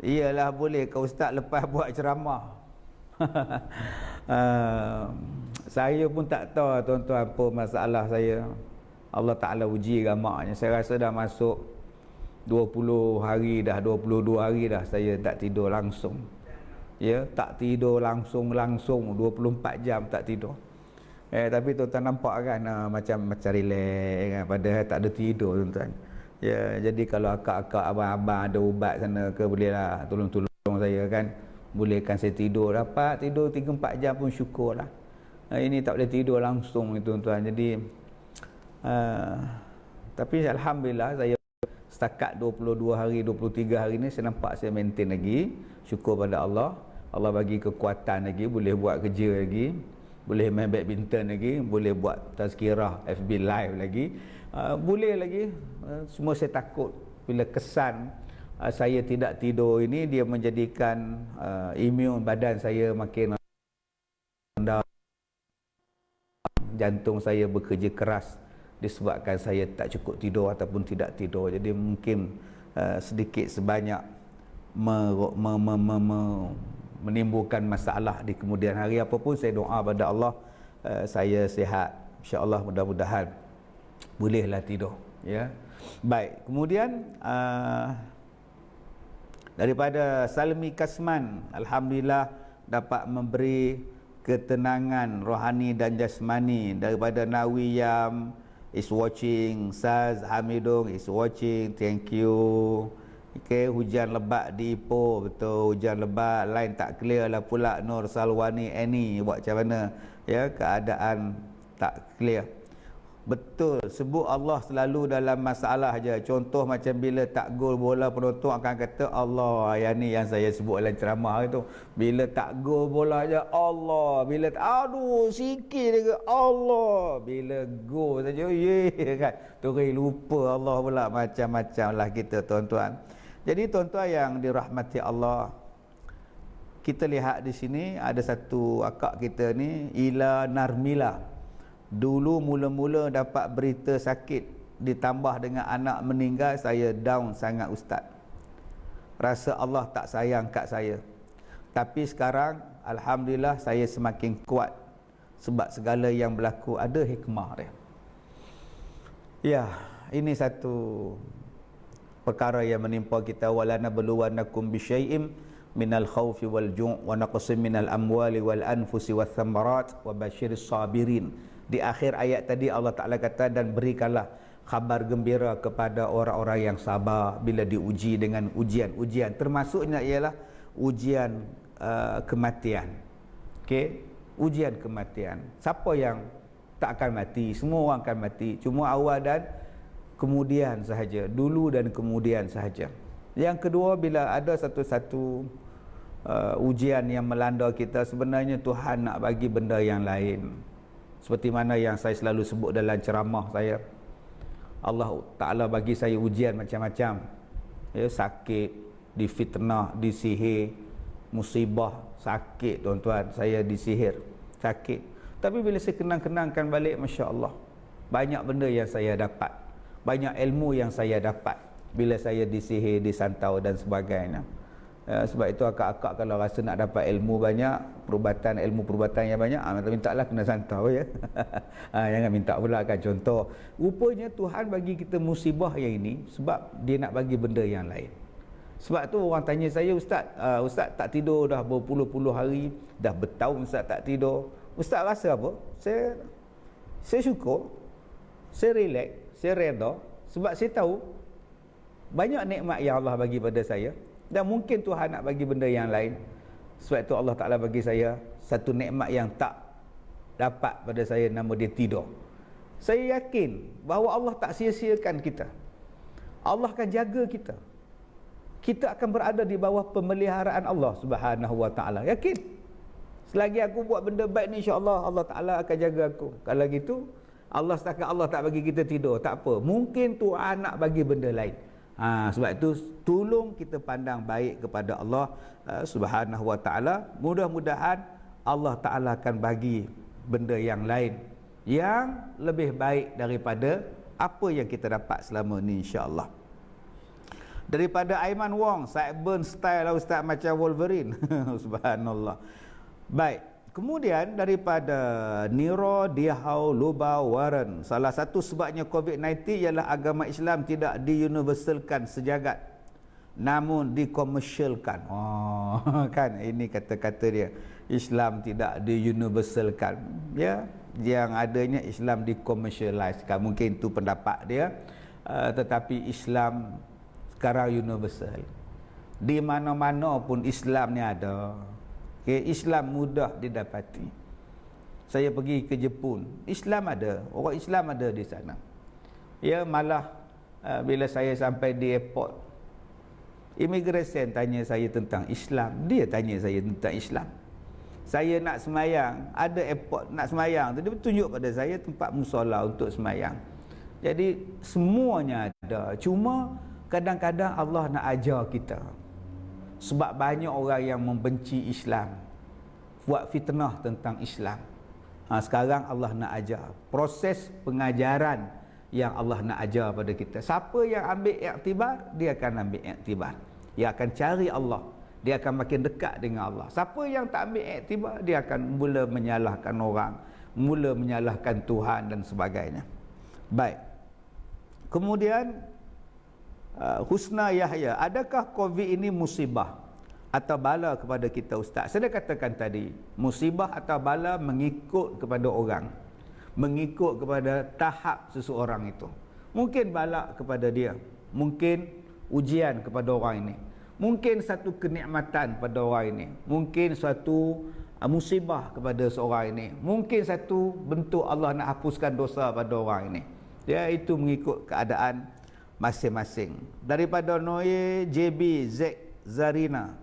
Iyalah boleh ke Ustaz lepas buat ceramah. Saya pun tak tahu, tuan-tuan, apa masalah saya. Allah Ta'ala uji gamaknya. Saya rasa dah masuk 20 hari dah, 22 hari dah saya tak tidur langsung. Ya, tak tidur langsung 24 jam tak tidur. Tapi tuan-tuan nampak kan, macam relax kan, padahal tak ada tidur, tuan-tuan. Ya, jadi kalau akak-akak, abang-abang ada ubat sana ke, bolehlah tolong saya kan. Bolehkan saya tidur, dapat tidur 3-4 jam pun syukurlah. Ini tak boleh tidur langsung ni, tuan-tuan. Jadi tapi alhamdulillah saya setakat 22 hari, 23 hari ni saya nampak saya maintain lagi. Syukur pada Allah. Allah bagi kekuatan lagi, boleh buat kerja lagi, boleh main badminton lagi, boleh buat tazkirah FB live lagi, boleh lagi. Semua saya takut bila kesan saya tidak tidur ini dia menjadikan imun badan saya makin rendah, jantung saya bekerja keras disebabkan saya tak cukup tidur ataupun tidak tidur. Jadi mungkin sedikit sebanyak menimbulkan masalah di kemudian hari. Apapun saya doa pada Allah saya sihat, insya-Allah, mudah-mudahan bolehlah tidur, ya. Baik, kemudian daripada Salmi Kasman, alhamdulillah dapat memberi ketenangan rohani dan jasmani. Daripada Nawiyam is watching. Saz Hamidung is watching. Thank you. Okay, hujan lebat di Ipoh. Betul, hujan lebat. Line tak clear lah pula. Nur Salwani Annie buat macam mana? Ya, keadaan tak clear. Betul, sebut Allah selalu dalam masalah aja. Contoh macam bila tak gol bola, penonton akan kata Allah. Yang ni yang saya sebut dalam ceramah itu. Bila tak gol bola aja Allah. Bila aduh sikit dia Allah. Bila gol saja ye kan. Terus lupa Allah pula, macam-macam lah kita tuan-tuan. Jadi tuan-tuan yang dirahmati Allah, kita lihat di sini ada satu akak kita ni, Ila Narmila. Dulu mula-mula dapat berita sakit ditambah dengan anak meninggal, saya down sangat ustaz. Rasa Allah tak sayang kat saya. Tapi sekarang alhamdulillah saya semakin kuat sebab segala yang berlaku ada hikmah dia. Ya, ini satu perkara yang menimpa kita. Walana beluwanakum bisyai'im minal khawfi wal ju' wa naqsim minal amwali wal anfusi wath thamarat wa basyiris sabirin. Di akhir ayat tadi Allah Ta'ala kata, dan berikanlah khabar gembira kepada orang-orang yang sabar bila diuji dengan ujian-ujian. Termasuknya ialah ujian kematian. Okey, ujian kematian. Siapa yang tak akan mati? Semua orang akan mati. Cuma awal dan kemudian sahaja. Dulu dan kemudian sahaja. Yang kedua, bila ada satu-satu ujian yang melanda kita, sebenarnya Tuhan nak bagi benda yang lain. Seperti mana yang saya selalu sebut dalam ceramah saya, Allah Ta'ala bagi saya ujian macam-macam. Ya, sakit, difitnah, disihir, musibah, sakit tuan-tuan, saya disihir, sakit. Tapi bila saya kenang-kenangkan balik, Masya Allah, banyak benda yang saya dapat, banyak ilmu yang saya dapat bila saya disihir, disantau dan sebagainya. Sebab itu akak-akak kalau rasa nak dapat ilmu banyak, ilmu perubatan yang banyak, minta-mintalah kena santau ya. Jangan minta pula kan. Contoh, rupanya Tuhan bagi kita musibah yang ini sebab dia nak bagi benda yang lain. Sebab tu orang tanya saya, Ustaz tak tidur dah berpuluh-puluh hari, dah bertahun Ustaz tak tidur. Ustaz rasa apa? Saya syukur, saya relax, saya reda sebab saya tahu banyak nikmat yang Allah bagi pada saya. Dan mungkin Tuhan nak bagi benda yang lain. Sebab itu Allah Ta'ala bagi saya satu nikmat yang tak dapat pada saya, nama dia tidur. Saya yakin bahawa Allah tak sia-siakan kita. Allah akan jaga kita. Kita akan berada di bawah pemeliharaan Allah Subhanahu Wa Ta'ala. Yakin. Selagi aku buat benda baik ni, insya-Allah Allah Ta'ala akan jaga aku. Kalau gitu, Allah setakat Allah tak bagi kita tidur, tak apa. Mungkin Tuhan nak bagi benda lain. Sebab itu tolong kita pandang baik kepada Allah Subhanahu Wa Ta'ala. Mudah-mudahan Allah Ta'ala akan bagi benda yang lain yang lebih baik daripada apa yang kita dapat selama ni, insya-Allah. Daripada Aiman Wong, sideburn style lah Ustaz, macam Wolverine. Subhanallah. Baik. Kemudian daripada Niro Dihau Lubau Warren, salah satu sebabnya COVID-19 ialah agama Islam tidak diuniversalkan sejagat, namun dikomersialkan. Kan ini kata-kata dia. Islam tidak diuniversalkan. Ya, yang adanya Islam dikomersialiskan. Mungkin itu pendapat dia. Tetapi Islam sekarang universal. Di mana-mana pun Islam ni ada. Okay, Islam mudah didapati. Saya pergi ke Jepun, Islam ada, orang Islam ada di sana. Ya, malah bila saya sampai di airport, immigration tanya saya tentang Islam, dia tanya saya tentang Islam. Saya nak semayang, ada airport nak semayang, dia tunjuk pada saya tempat musola untuk semayang. Jadi semuanya ada. Cuma kadang-kadang Allah nak ajar kita. Sebab banyak orang yang membenci Islam, buat fitnah tentang Islam. Sekarang Allah nak ajar. Proses pengajaran yang Allah nak ajar pada kita. Siapa yang ambil iktibar, dia akan ambil iktibar. Dia akan cari Allah. Dia akan makin dekat dengan Allah. Siapa yang tak ambil iktibar, dia akan mula menyalahkan orang, mula menyalahkan Tuhan dan sebagainya. Baik. Kemudian Husna Yahya, adakah COVID ini musibah atau bala kepada kita Ustaz? Saya dah katakan tadi, musibah atau bala mengikut kepada orang. mengikut kepada tahap seseorang itu. Mungkin balak kepada dia, mungkin ujian kepada orang ini, mungkin satu kenikmatan pada orang ini, mungkin suatu musibah kepada seorang ini, mungkin satu bentuk Allah nak hapuskan dosa pada orang ini. Dia itu mengikut keadaan masing-masing. Daripada Noye JB Z Zarina,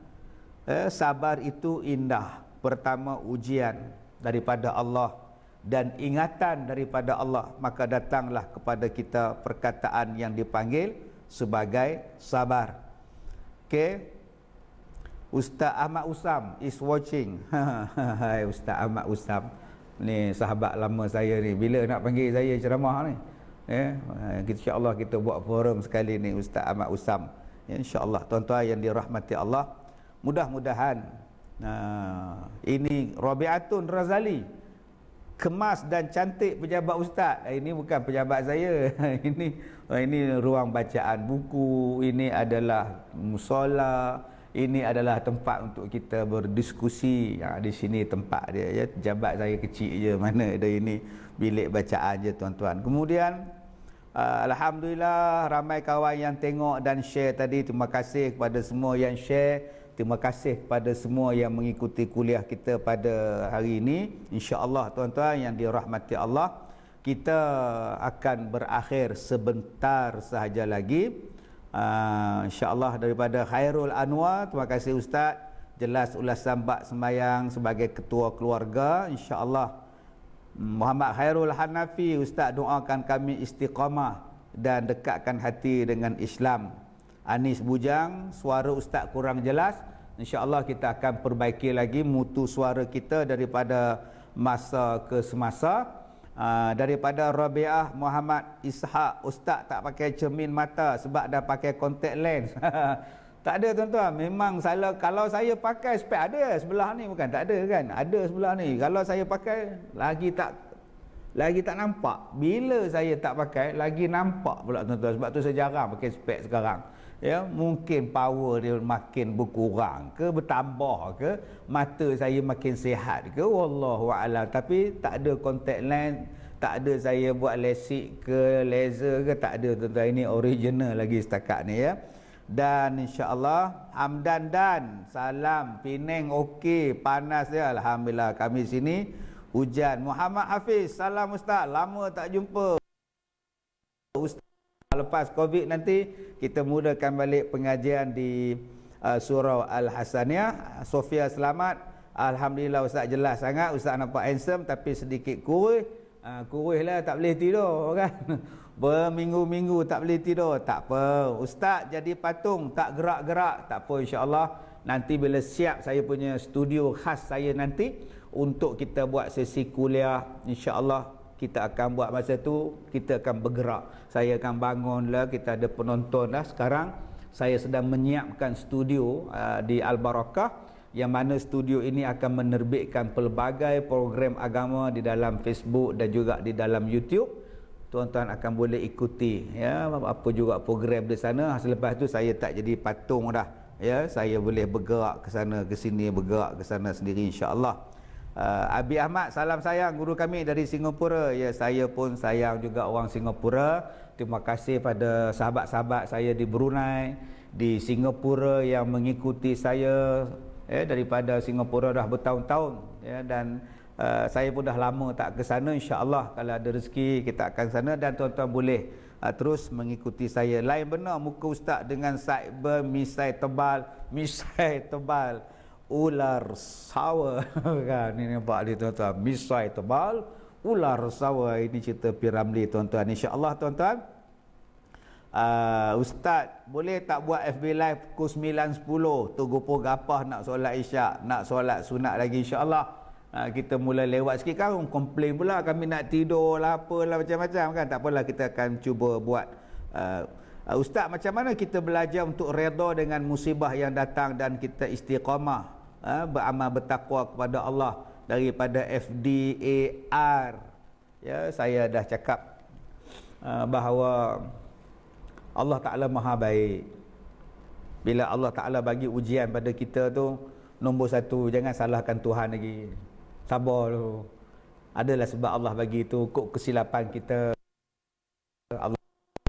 sabar itu indah. Pertama ujian daripada Allah dan ingatan daripada Allah, maka datanglah kepada kita perkataan yang dipanggil sebagai sabar. Okey, Ustaz Ahmad Usam is watching. Hai Ustaz Ahmad Usam, ni sahabat lama saya ni, bila nak panggil saya ceramah ni? InsyaAllah kita buat forum sekali ni, Ustaz Ahmad Usam. InsyaAllah tuan-tuan yang dirahmati Allah, mudah-mudahan ini Rabi'atun Razali, kemas dan cantik pejabat ustaz. Ini bukan pejabat saya. ini ruang bacaan buku, ini adalah musola, ini adalah tempat untuk kita berdiskusi. Di sini tempat dia, ya. Pejabat saya kecil je, mana ada ini bilik bacaan je tuan-tuan. Kemudian alhamdulillah ramai kawan yang tengok dan share tadi. Terima kasih kepada semua yang share. Terima kasih kepada semua yang mengikuti kuliah kita pada hari ini. InsyaAllah tuan-tuan yang dirahmati Allah, kita akan berakhir sebentar sahaja lagi. InsyaAllah daripada Khairul Anwar, terima kasih Ustaz. Jelas ulasan bab sembahyang sebagai ketua keluarga. InsyaAllah Muhammad Khairul Hanafi, Ustaz doakan kami istiqamah dan dekatkan hati dengan Islam. Anis Bujang, suara Ustaz kurang jelas. InsyaAllah kita akan perbaiki lagi mutu suara kita daripada masa ke semasa. Daripada Rabi'ah Muhammad Ishaq, Ustaz tak pakai cermin mata sebab dah pakai contact lens. Tak ada tuan-tuan, memang salah. Kalau saya pakai spek ada sebelah ni, bukan tak ada kan, ada sebelah ni. Kalau saya pakai lagi tak nampak. Bila saya tak pakai lagi nampak pula tuan-tuan. Sebab tu saya jarang pakai spek sekarang. Ya, mungkin power dia makin berkurang ke bertambah ke, mata saya makin sihat ke, wallahu a'lam. Tapi tak ada contact lens, tak ada saya buat lasik ke laser ke, tak ada tuan-tuan. Ini original lagi setakat ni, ya. Dan insya-Allah Hamdan dan salam Penang okey, panas dia alhamdulillah. Kami sini hujan. Muhammad Hafiz, salam Ustaz, lama tak jumpa Ustaz. Lepas Covid nanti kita mulakan balik pengajian di surau Al-Hasaniyah. Sofia selamat. Alhamdulillah Ustaz jelas sangat. Ustaz nampak handsome tapi sedikit kurus. Kurus lah, tak boleh tidur kan. Berminggu-minggu tak boleh tidur. Tak apa. Ustaz jadi patung, tak gerak-gerak. Tak apa, insya-Allah. Nanti bila siap saya punya studio khas saya nanti untuk kita buat sesi kuliah, insya-Allah kita akan buat masa tu, kita akan bergerak. Saya akan bangun lah, kita ada penonton dah. Sekarang saya sedang menyiapkan studio di Al-Barakah, yang mana studio ini akan menerbitkan pelbagai program agama di dalam Facebook dan juga di dalam YouTube. Tuan-tuan akan boleh ikuti, ya, apa juga program di sana. Selepas tu saya tak jadi patung dah, ya, saya boleh bergerak ke sana ke sini, bergerak ke sana sendiri, insya-Allah. Abi Ahmad, salam sayang guru kami dari Singapura. Ya, saya pun sayang juga orang Singapura. Terima kasih pada sahabat-sahabat saya di Brunei, di Singapura yang mengikuti saya, ya, daripada Singapura dah bertahun-tahun, ya, dan saya pun dah lama tak ke sana. Insya-Allah kalau ada rezeki kita akan sana, dan tuan-tuan boleh terus mengikuti saya. Lain benar muka Ustaz dengan cyber misai tebal ular sawa kan. Ini nampak ni tuan-tuan, misai tebal ular sawa. Ini cerita Piramli tuan-tuan. InsyaAllah tuan-tuan, Ustaz boleh tak buat FB live pukul 9.10 tu gupo gapah nak solat isyak, nak solat sunat lagi. InsyaAllah kita mula lewat sikit kan. Komplain pula kami nak tidur lah, apalah macam-macam kan. Tak apalah, kita akan cuba buat. Ustaz, macam mana kita belajar untuk redha dengan musibah yang datang dan kita istiqamah, beramal bertakwa kepada Allah daripada FDAR? Ya, saya dah cakap bahawa Allah Ta'ala maha baik. Bila Allah Ta'ala bagi ujian pada kita tu, nombor satu, jangan salahkan Tuhan lagi. Sabar tu. adalah sebab Allah bagi itu, kok kesilapan kita, Allah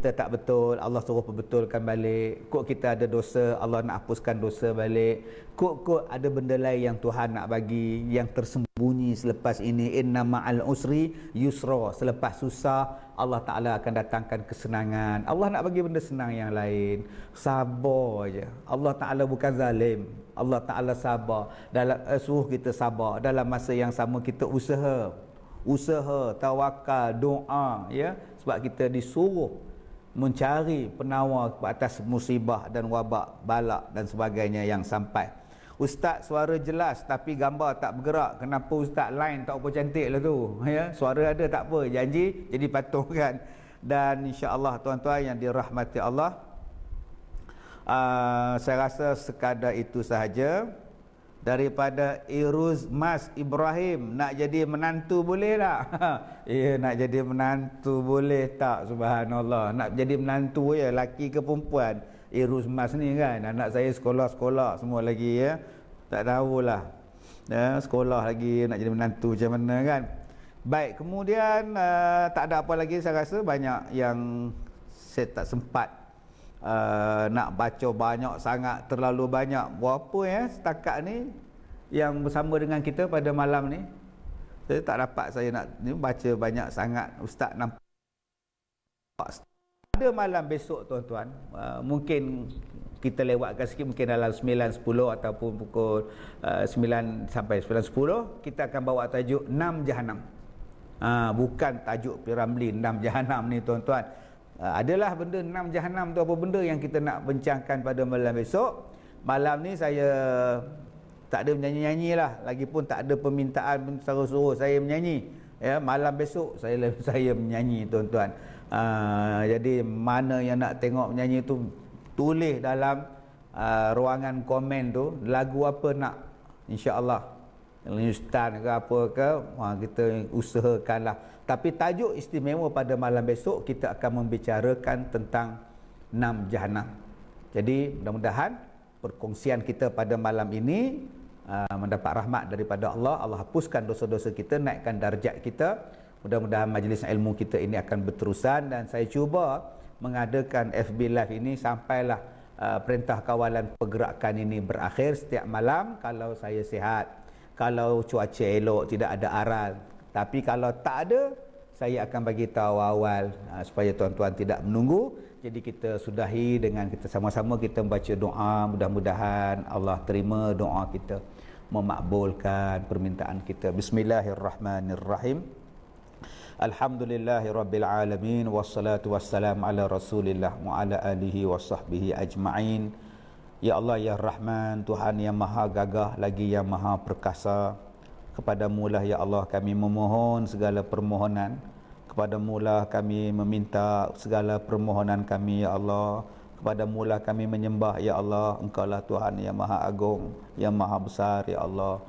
kita tak betul, Allah suruh perbetulkan balik. Kok kita ada dosa, Allah nak hapuskan dosa balik. Kok ada benda lain yang Tuhan nak bagi, yang tersembunyi selepas ini. Inna ma'al usri yusra. Selepas susah, Allah Ta'ala akan datangkan kesenangan. Allah nak bagi benda senang yang lain. Sabar je. Allah Ta'ala bukan zalim. Allah Ta'ala sabar. Suruh kita sabar. Dalam masa yang sama kita usaha, tawakal, doa, ya. Sebab kita disuruh mencari penawar ke atas musibah dan wabak, balak dan sebagainya yang sampai. Ustaz suara jelas tapi gambar tak bergerak. Kenapa ustaz line tak apa cantik lah tu, ya? Suara ada tak apa, janji jadi patung kan. Dan insya-Allah tuan-tuan yang dirahmati Allah, saya rasa sekadar itu sahaja. Daripada Iruz Mas Ibrahim, nak jadi menantu boleh tak? Ya, nak jadi menantu boleh tak? Subhanallah. Nak jadi menantu ya, laki ke perempuan? Iruz Mas ni kan, anak saya sekolah semua lagi, ya. Tak tahulah, ya, sekolah lagi nak jadi menantu macam mana kan. Baik, kemudian tak ada apa lagi. Saya rasa banyak yang saya tak sempat nak baca banyak sangat, terlalu banyak. Berapa ya setakat ni yang bersama dengan kita pada malam ni? Saya tak dapat, saya nak baca banyak sangat. Ustaz nampak ada malam besok tuan-tuan, mungkin kita lewatkan sikit, mungkin dalam 9.10 ataupun pukul 9 sampai 9.10 kita akan bawa tajuk 6 Jahanam. Bukan tajuk Piramli 6 Jahanam ni tuan-tuan. Adalah benda 6 Jahanam tu apa benda yang kita nak bincangkan pada malam besok. Malam ni saya tak ada menyanyi-nyanyi lah, lagipun tak ada permintaan suruh saya menyanyi, ya. Malam besok saya menyanyi tuan-tuan. Jadi mana yang nak tengok menyanyi tu, tulis dalam ruangan komen tu lagu apa nak, insya-Allah. Ustaz ke apa ke, kita usahakanlah. Tapi tajuk istimewa pada malam besok kita akan membicarakan tentang 6 Jahanam. Jadi mudah-mudahan perkongsian kita pada malam ini mendapat rahmat daripada Allah. Allah hapuskan dosa-dosa kita, naikkan darjat kita. Mudah-mudahan majlis ilmu kita ini akan berterusan. Dan saya cuba mengadakan FB Live ini sampailah perintah kawalan pergerakan ini berakhir setiap malam, kalau saya sihat, kalau cuaca elok, tidak ada aral. Tapi kalau tak ada, saya akan bagi tahu awal supaya tuan-tuan tidak menunggu. Jadi kita sudahi dengan kita sama-sama kita membaca doa. Mudah-mudahan Allah terima doa kita, memakbulkan permintaan kita. Bismillahirrahmanirrahim. Alhamdulillahirrabbilalamin. Wassalatu wassalam ala rasulillah wa ala alihi wa sahbihi ajma'in. Ya Allah, Ya Rahman, Tuhan yang maha gagah lagi yang maha perkasa, kepadamu lah ya Allah kami memohon segala permohonan, kepadamu lah kami meminta segala permohonan kami ya Allah, kepadamu lah kami menyembah ya Allah. Engkau lah Tuhan yang maha agung, yang maha besar ya Allah.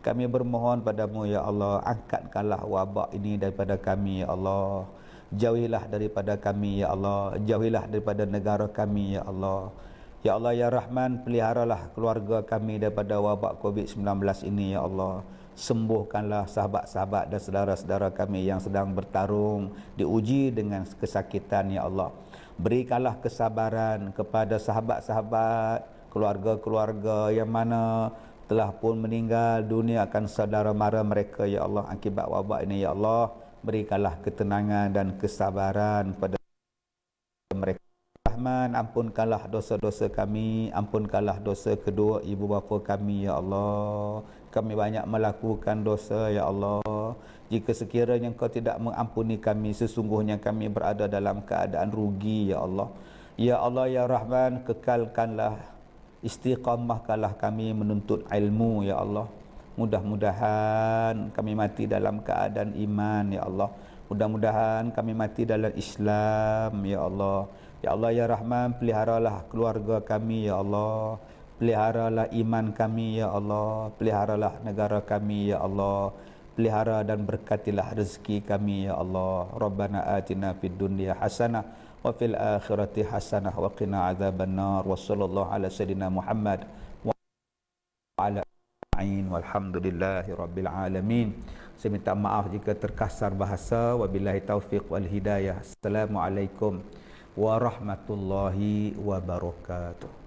Kami bermohon padamu ya Allah, angkatkanlah wabak ini daripada kami ya Allah. Jauhilah daripada kami ya Allah, jauhilah daripada negara kami ya Allah. Ya Allah ya Rahman, peliharalah keluarga kami daripada wabak COVID-19 ini ya Allah. Sembuhkanlah sahabat-sahabat dan saudara-saudara kami yang sedang bertarung, diuji dengan kesakitan ya Allah. Berikanlah kesabaran kepada sahabat-sahabat, keluarga-keluarga yang mana telah pun meninggal dunia akan saudara mara mereka ya Allah akibat wabak ini ya Allah. Berikanlah ketenangan dan kesabaran pada mereka. Rahman, ampunkanlah dosa-dosa kami, ampunkanlah dosa kedua ibu bapa kami ya Allah. Kami banyak melakukan dosa ya Allah. Jika sekiranya Engkau tidak mengampuni kami, sesungguhnya kami berada dalam keadaan rugi ya Allah. Ya Allah ya Rahman, kekalkanlah, istiqamahkanlah kami menuntut ilmu ya Allah. Mudah-mudahan kami mati dalam keadaan iman ya Allah. Mudah-mudahan kami mati dalam Islam ya Allah. Ya Allah ya Rahman, peliharalah keluarga kami ya Allah. Peliharalah iman kami ya Allah. Peliharalah negara kami ya Allah. Pelihara dan berkatilah rezeki kami ya Allah. Rabbana atina fid dunya hasanah wa fil akhirati hasanah wa qina adzabannar. Wassallallahu ala sayidina Muhammad wa ala ajma'in walhamdulillahi rabbil alamin. Saya minta maaf jika terkasar bahasa. Wabillahi taufiq wal hidayah. Assalamualaikum warahmatullahi wabarakatuh.